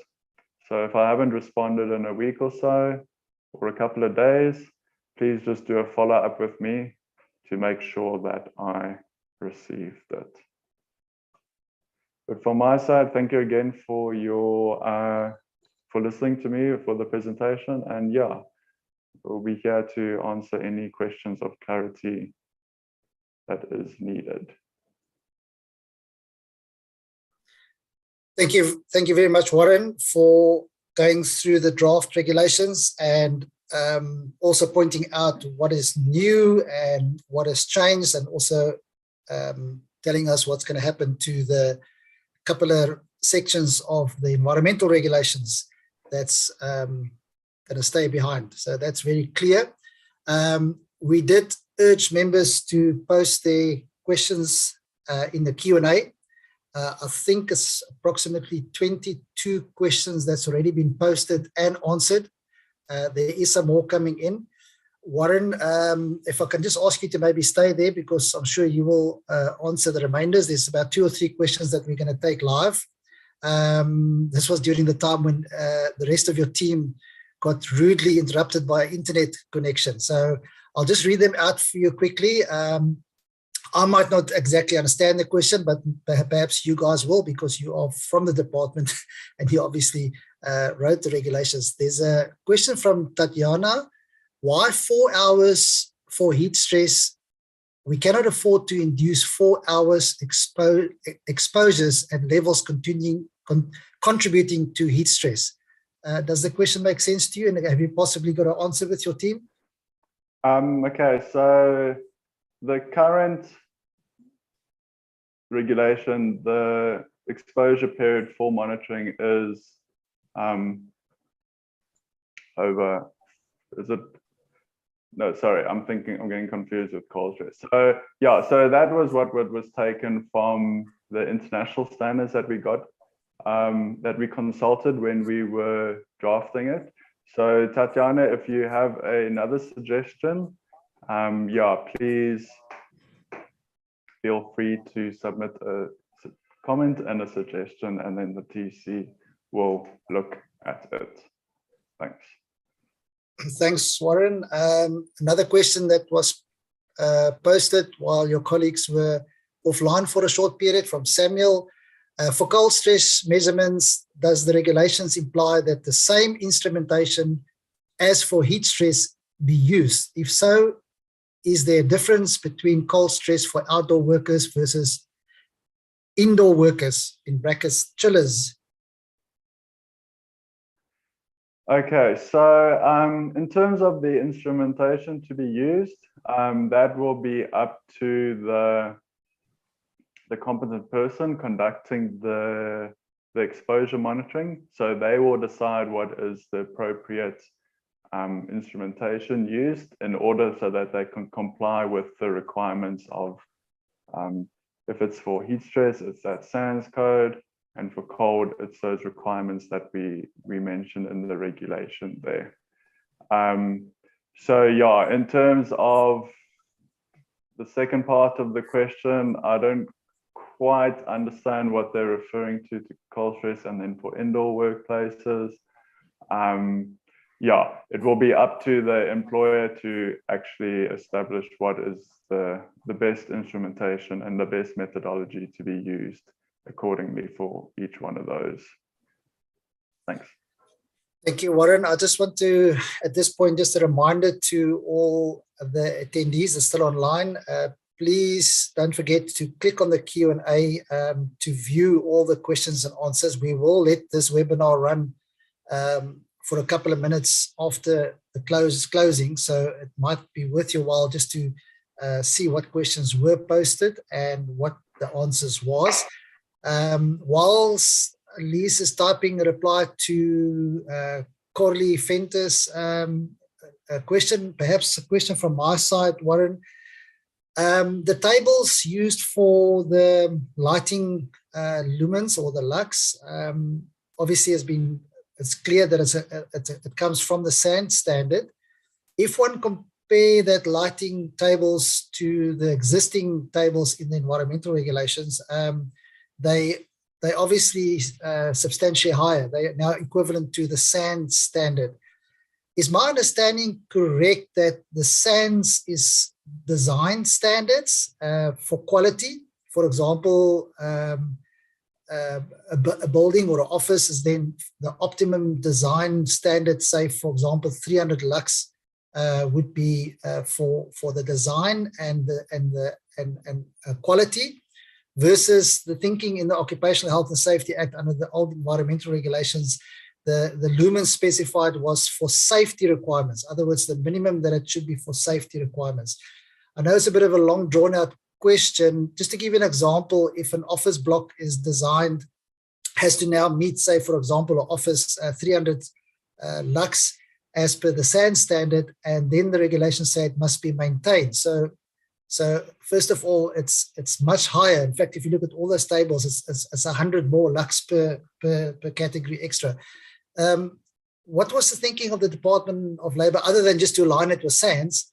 So if I haven't responded in a week or so, or a couple of days, please just do a follow-up with me to make sure that I received it. But from my side, thank you again for your for listening to me for the presentation. And yeah, we'll be here to answer any questions of clarity that is needed. Thank you very much, Warren, for going through the draft regulations and also pointing out what is new and what has changed, and also telling us what's going to happen to the couple of sections of the environmental regulations that's going to stay behind. So that's very clear. We did urge members to post their questions in the Q&A. I think it's approximately 22 questions that's already been posted and answered. There is some more coming in. Warren, if I can just ask you to maybe stay there, because I'm sure you will answer the remainders. There's about 2 or 3 questions that we're going to take live. This was during the time when the rest of your team got rudely interrupted by internet connection. So I'll just read them out for you quickly. I might not exactly understand the question, but perhaps you guys will, because you are from the department and you obviously wrote the regulations. There's a question from Tatiana. Why 4 hours for heat stress? We cannot afford to induce 4 hours exposures and levels contributing to heat stress. Does the question make sense to you? And have you possibly got an answer with your team? Okay, so the current regulation, the exposure period for monitoring is no, sorry, I'm getting confused with cold stress. So yeah, so that was what was taken from the international standards that we got, that we consulted when we were drafting it. So Tatiana, if you have another suggestion, yeah, please feel free to submit a comment and a suggestion, and then the TC will look at it. Thanks. Thanks, Warren. Another question that was posted while your colleagues were offline for a short period from Samuel. For cold stress measurements, does the regulations imply that the same instrumentation as for heat stress be used? If so, is there a difference between cold stress for outdoor workers versus indoor workers, in brackets, chillers? Okay, so in terms of the instrumentation to be used, that will be up to the competent person conducting the exposure monitoring. So they will decide what is the appropriate instrumentation used in order so that they can comply with the requirements of, if it's for heat stress, it's that SANS code, and for cold, it's those requirements that we mentioned in the regulation there. So yeah, in terms of the second part of the question, I don't quite understand what they're referring to cold stress, and then for indoor workplaces. Yeah, it will be up to the employer to actually establish what is the best instrumentation and the best methodology to be used accordingly for each one of those. Thanks. Thank you, Warren. I just want to, at this point, just a reminder to all of the attendees that are still online, please don't forget to click on the Q&A to view all the questions and answers. We will let this webinar run for a couple of minutes after the closing, so it might be worth your while just to see what questions were posted and what the answers was. Whilst Lise is typing a reply to Corley Fentus question, perhaps a question from my side, Warren. The tables used for the lighting lumens or the lux obviously it's clear that it comes from the SANS standard. If one compare that lighting tables to the existing tables in the environmental regulations, they obviously substantially higher. They are now equivalent to the SANS standard. Is my understanding correct that the SANS is design standards for quality? For example, a building or an office is then the optimum design standard, say, for example, 300 lux would be for the design and quality, versus the thinking in the Occupational Health and Safety Act under the old environmental regulations, the lumens specified was for safety requirements. In other words, the minimum that it should be for safety requirements. I know it's a bit of a long drawn out question. Just to give you an example, if an office block is designed, has to now meet, say, for example, an office 300 lux as per the SANS standard, and then the regulations say it must be maintained. So first of all, it's much higher. In fact, if you look at all those tables, it's 100 more lux per category extra. What was the thinking of the Department of Labour, other than just to align it with SANS,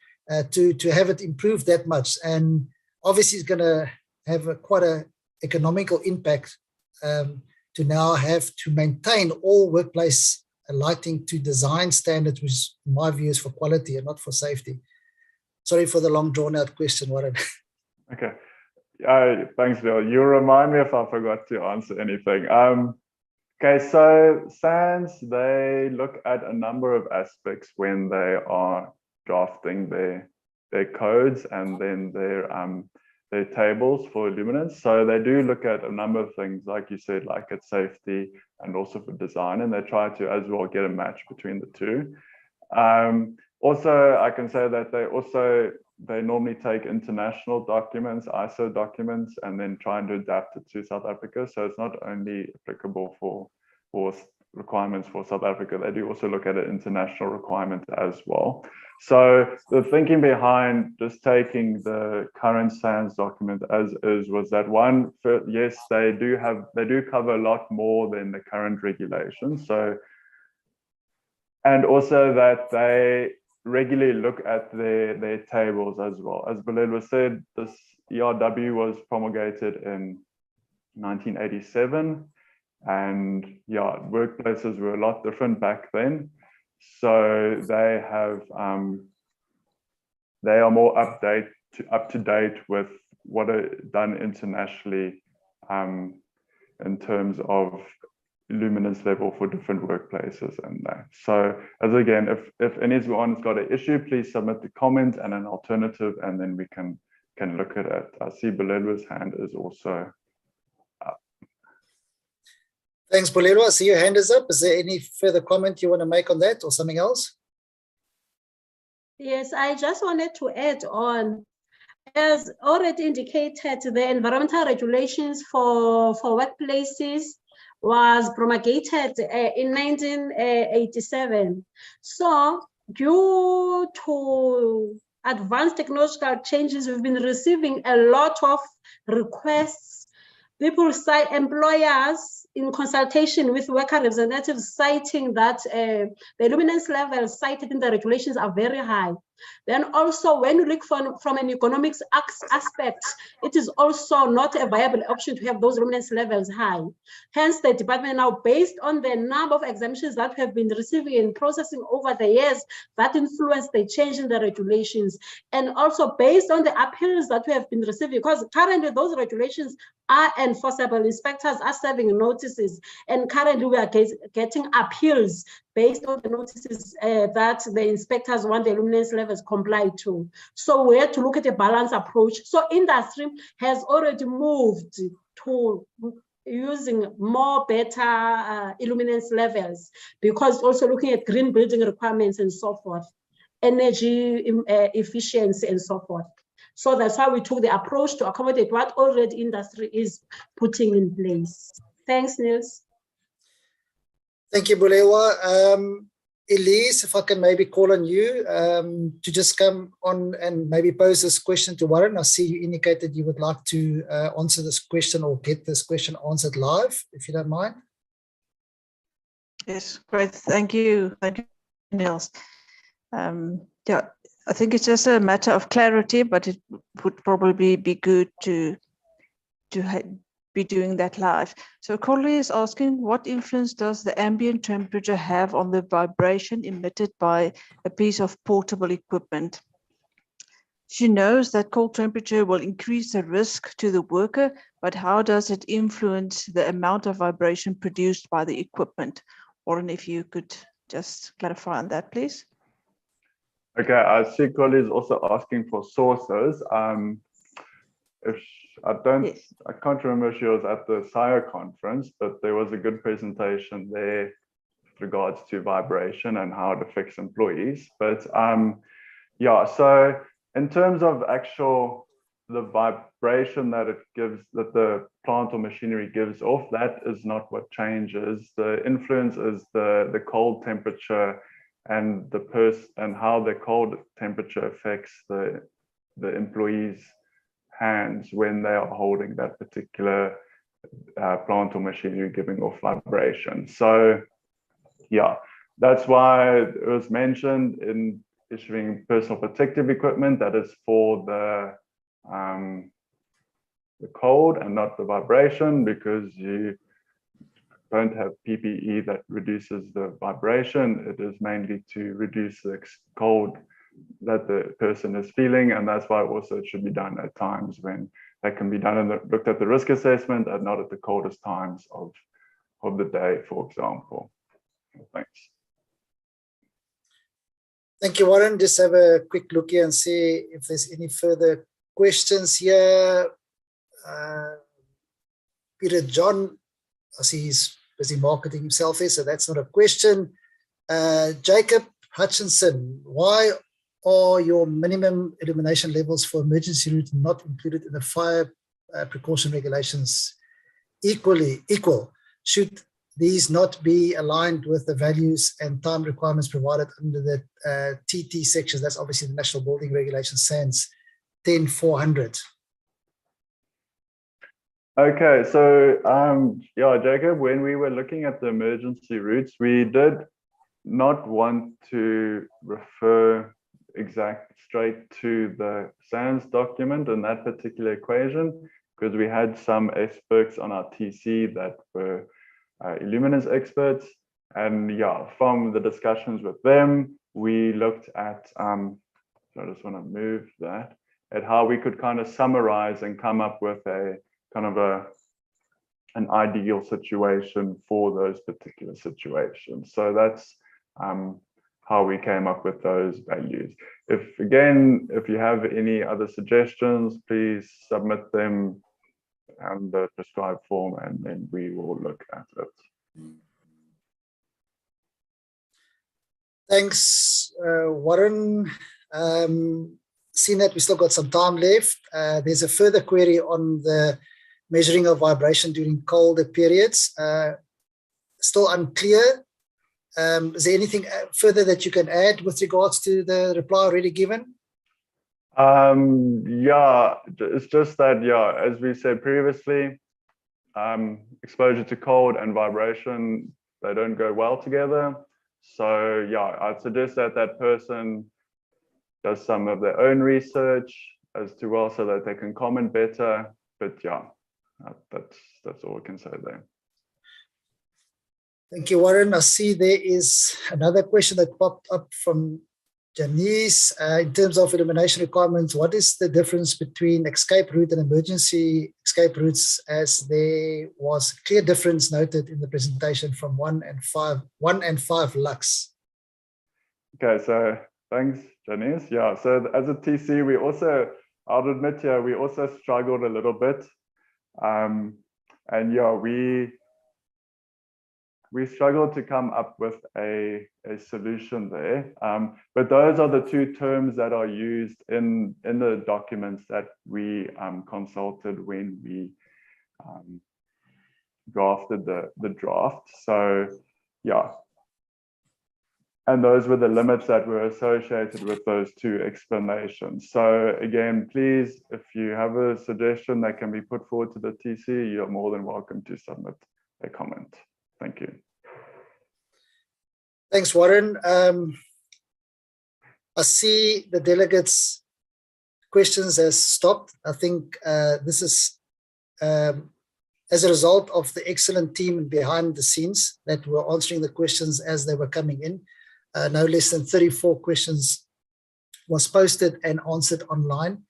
to have it improve that much? And obviously it's going to have quite an economical impact to now have to maintain all workplace lighting to design standards, which in my view is for quality and not for safety? Sorry for the long drawn out question, Warren. Okay. Thanks, Bill. You remind me if I forgot to answer anything. Okay, so SANS, they look at a number of aspects when they are drafting their codes and then their tables for luminance. So they do look at a number of things, like you said, like at safety and also for design, and they try to as well get a match between the two. Also, I can say that they normally take international documents, ISO documents, and then trying to adapt it to South Africa. So it's not only applicable for requirements for South Africa, they do also look at an international requirement as well. So the thinking behind just taking the current SANS document as is was that one, yes, they do cover a lot more than the current regulations. So, and also that they regularly look at their tables as well. As Bulelwa said, this ERW was promulgated in 1987, and yeah, workplaces were a lot different back then. So they are more up to date with what are done internationally in terms of luminance level for different workplaces and that. So as again, if anyone's got an issue, please submit the comment and an alternative, and then we can look at it. I see Bulelwa's hand is also up. Thanks, Bulelwa. I see your hand is up. Is there any further comment you want to make on that or something else? Yes, I just wanted to add on, as already indicated, the environmental regulations for workplaces was promulgated in 1987. So due to advanced technological changes, we've been receiving a lot of requests. People cite employers in consultation with worker representatives citing that the luminance levels cited in the regulations are very high. Then also when you look from an economics aspect, it is also not a viable option to have those luminance levels high. Hence the department now, based on the number of exemptions that we have been receiving and processing over the years, that influence the change in the regulations, and also based on the appeals that we have been receiving, because currently those regulations are enforceable. Inspectors are serving notices, and currently we are getting appeals based on the notices that the inspectors want the luminance levels complied to. So we have to look at a balanced approach. So industry has already moved to using more better illuminance levels, because also looking at green building requirements and so forth, energy efficiency and so forth. So that's how we took the approach to accommodate what already industry is putting in place. Thanks, Niels. Thank you, Bulelwa. Elise, if I can maybe call on you to just come on and maybe pose this question to Warren. I see you indicated you would like to answer this question or get this question answered live, if you don't mind. Yes, great. Thank you. Thank you, Niels. Yeah, I think it's just a matter of clarity, but it would probably be good to be doing that live. So Corley is asking, what influence does the ambient temperature have on the vibration emitted by a piece of portable equipment? She knows that cold temperature will increase the risk to the worker, but how does it influence the amount of vibration produced by the equipment? Warren, if you could just clarify on that, please. Okay, I see Corley is also asking for sources. Yes. I can't remember if she was at the SIRE conference, but there was a good presentation there with regards to vibration and how it affects employees. But yeah, so in terms of the vibration that it gives, that the plant or machinery gives off, that is not what changes. The influence is the cold temperature and and how the cold temperature affects the employees' hands when they are holding that particular plant or machinery giving off vibration. So yeah, that's why it was mentioned in issuing personal protective equipment that is for the cold and not the vibration, because don't have PPE that reduces the vibration. It is mainly to reduce the cold that the person is feeling, and that's why also it should be done at times when that can be done and looked at the risk assessment and not at the coldest times of the day, for example. Thanks. Thank you, Warren. Just have a quick look here and see if there's any further questions here. Peter John, I see he's busy marketing himself here, so that's not a question. Jacob Hutchinson, why are your minimum illumination levels for emergency route not included in the fire precaution regulations equal? Should these not be aligned with the values and time requirements provided under the TT sections? That's obviously the National Building Regulation SANS 10400. Okay, so yeah, Jacob, when we were looking at the emergency routes, we did not want to refer straight to the SANS document in that particular equation, because we had some experts on our TC that were Illuminance experts, and yeah, from the discussions with them, we looked at, so I just want to move that, at how we could kind of summarize and come up with a kind of an ideal situation for those particular situations. So that's how we came up with those values. If you have any other suggestions, please submit them and the prescribed form, and then we will look at it. Thanks, Warren. Seeing that we still got some time left, there's a further query on the measuring of vibration during colder periods. Still unclear. Is there anything further that you can add with regards to the reply already given? Yeah, it's just that, yeah, as we said previously, exposure to cold and vibration, they don't go well together. So yeah, I'd suggest that that person does some of their own research as to well, so that they can comment better. But yeah, that's all I can say there. Thank you, Warren. I see there is another question that popped up from Janice. In terms of illumination requirements, what is the difference between escape route and emergency escape routes, as there was a clear difference noted in the presentation from 1 and 5 lux? Okay, so thanks, Janice. Yeah, so as a TC, we also, I'll admit here, we also struggled a little bit. And yeah, we struggled to come up with a solution there. But those are the two terms that are used in the documents that we consulted when we drafted the draft. So yeah. And those were the limits that were associated with those two explanations. So again, please, if you have a suggestion that can be put forward to the TC, you're more than welcome to submit a comment. Thank you. Thanks, Warren. I see the delegates' questions has stopped. I think this is as a result of the excellent team behind the scenes that were answering the questions as they were coming in. No less than 34 questions was posted and answered online.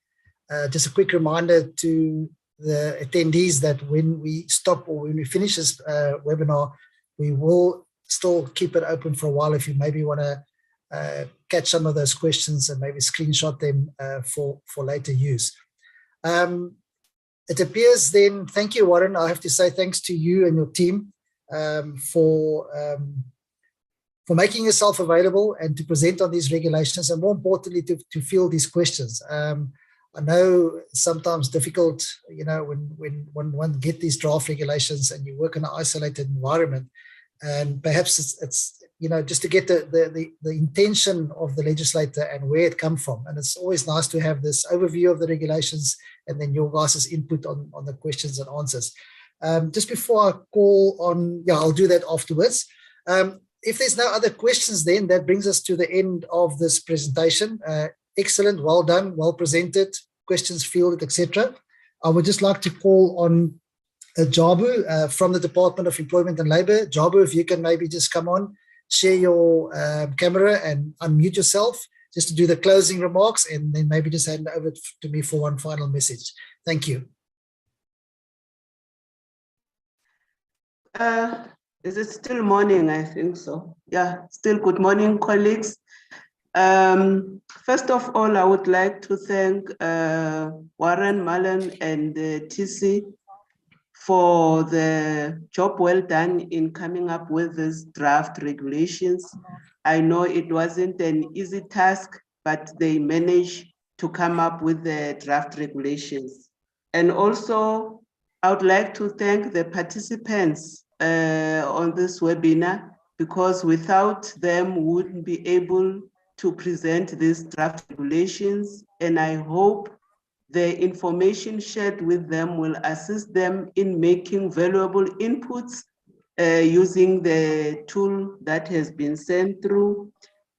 Just a quick reminder to the attendees that when we stop or when we finish this webinar, we will still keep it open for a while if you maybe want to catch some of those questions and maybe screenshot them for later use. It appears then, thank you, Warren. I have to say thanks to you and your team for making yourself available and to present on these regulations, and more importantly, to field these questions. I know sometimes difficult, you know, when one get these draft regulations and you work in an isolated environment, and perhaps it's you know, just to get the intention of the legislator and where it come from. And it's always nice to have this overview of the regulations and then your guys' input on the questions and answers. Just before I call on, yeah, I'll do that afterwards. If there's no other questions, then that brings us to the end of this presentation. Excellent, well done, well presented, questions fielded, etc. I would just like to call on Jabu from the Department of Employment and Labour. Jabu, if you can maybe just come on, share your camera and unmute yourself just to do the closing remarks, and then maybe just hand over to me for one final message. Thank you. Is it still morning? I think so. Yeah, still good morning, colleagues. First of all, I would like to thank Warren, Mullen, and TC for the job well done in coming up with these draft regulations. I know it wasn't an easy task, but they managed to come up with the draft regulations. And also, I would like to thank the participants on this webinar, because without them, we wouldn't be able to present these draft regulations. And I hope the information shared with them will assist them in making valuable inputs using the tool that has been sent through.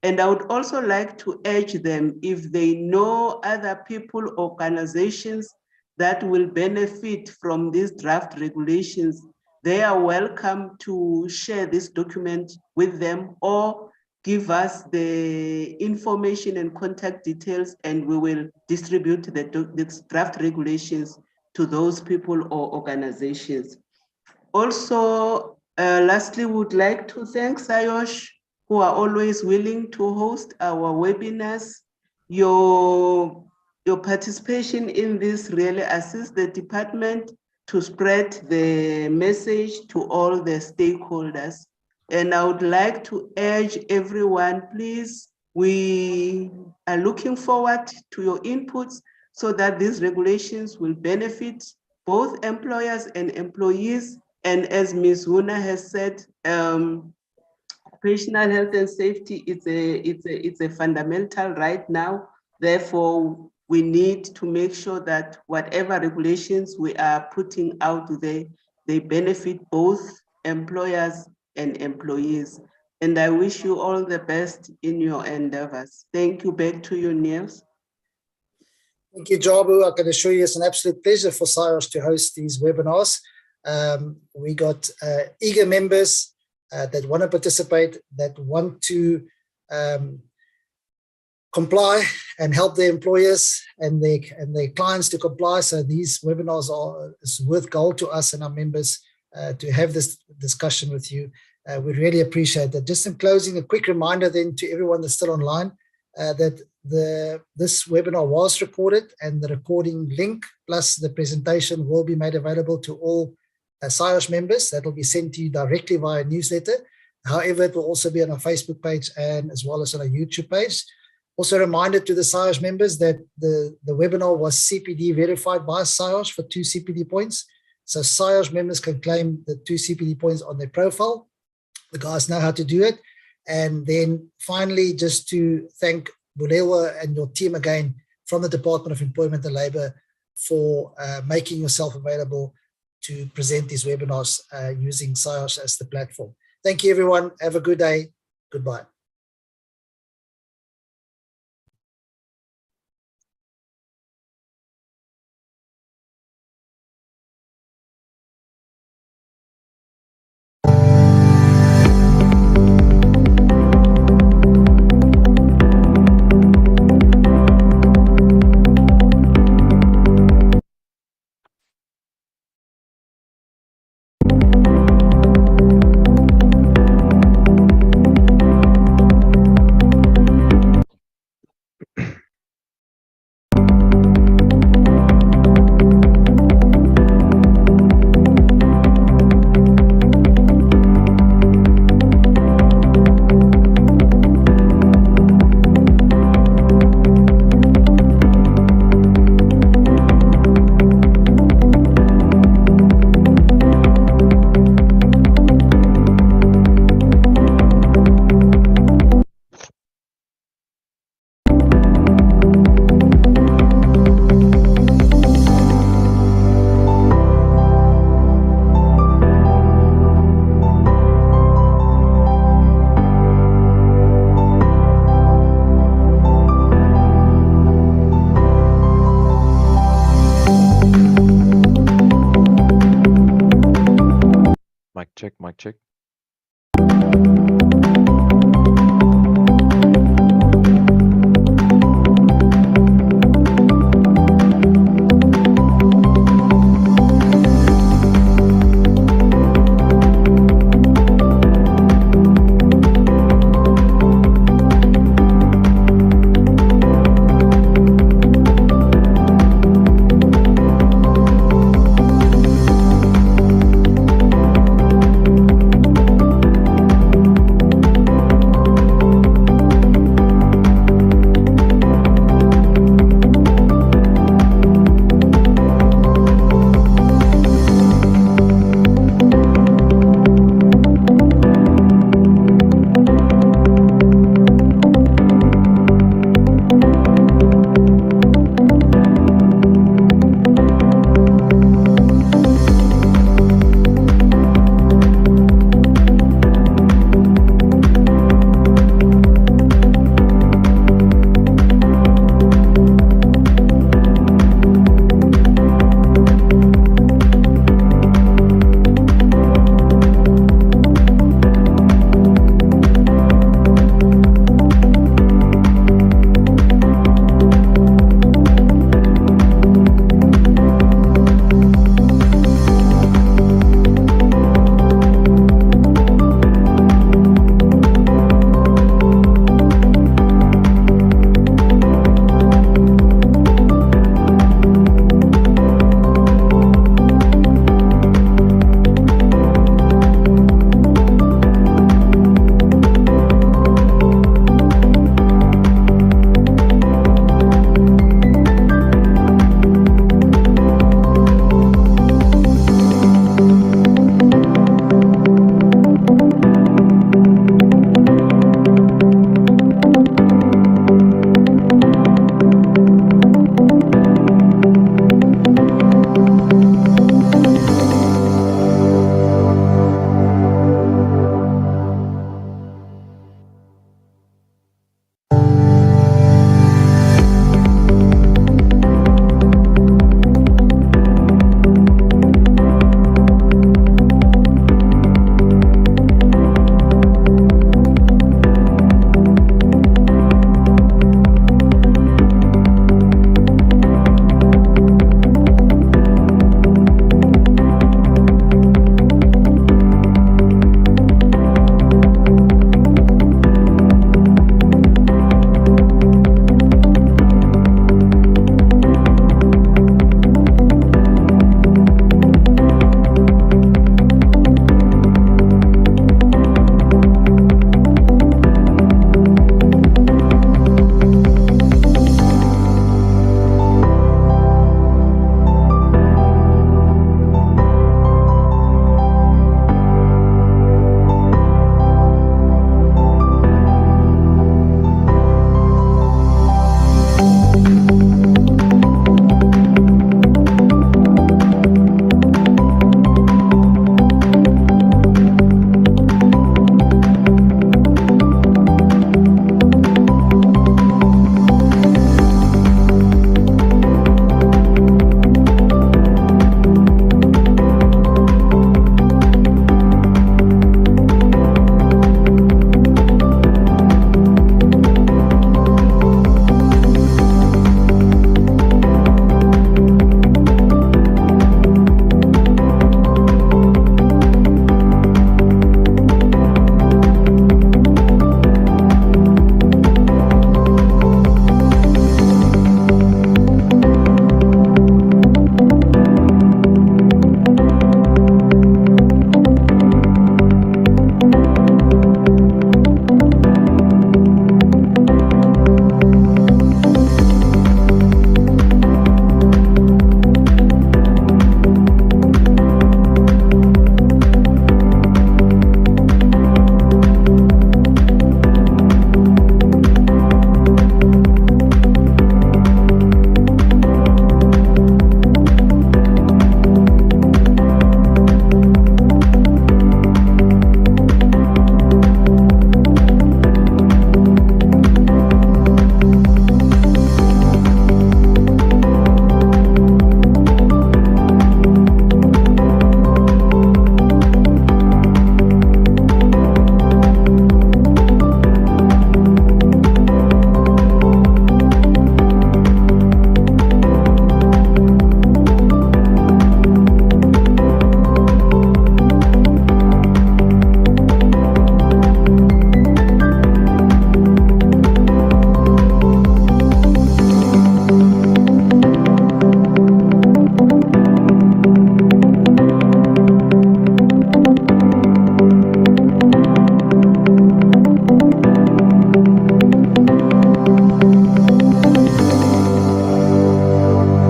And I would also like to urge them, if they know other people, organizations that will benefit from these draft regulations, they are welcome to share this document with them or give us the information and contact details, and we will distribute the draft regulations to those people or organizations. Also, lastly, we would like to thank SIOSH, who are always willing to host our webinars. Your participation in this really assists the department to spread the message to all the stakeholders. And I would like to urge everyone, please, we are looking forward to your inputs so that these regulations will benefit both employers and employees. And as Ms. Huna has said, occupational health and safety it's a fundamental right now. Therefore, we need to make sure that whatever regulations we are putting out there, they benefit both employers and employees. And I wish you all the best in your endeavors. Thank you. Back to you, Niels. Thank you, Jabu. I can assure you it's an absolute pleasure for SIOSH to host these webinars. We got eager members that want to participate, that want to comply and help their employers and their clients to comply. So these webinars is worth gold to us and our members to have this discussion with you. We really appreciate that. Just in closing, a quick reminder then to everyone that's still online that this webinar was recorded, and the recording link plus the presentation will be made available to all SIOSH members. That will be sent to you directly via newsletter. However, it will also be on our Facebook page and as well as on our YouTube page. Also a reminder to the SIOSH members that the webinar was CPD verified by SIOSH for 2 CPD points. So SIOSH members can claim the 2 CPD points on their profile. The guys know how to do it. And then finally, just to thank Bulewa and your team again from the Department of Employment and Labour for making yourself available to present these webinars using SIOSH as the platform. Thank you, everyone. Have a good day. Goodbye. Mic check, mic check.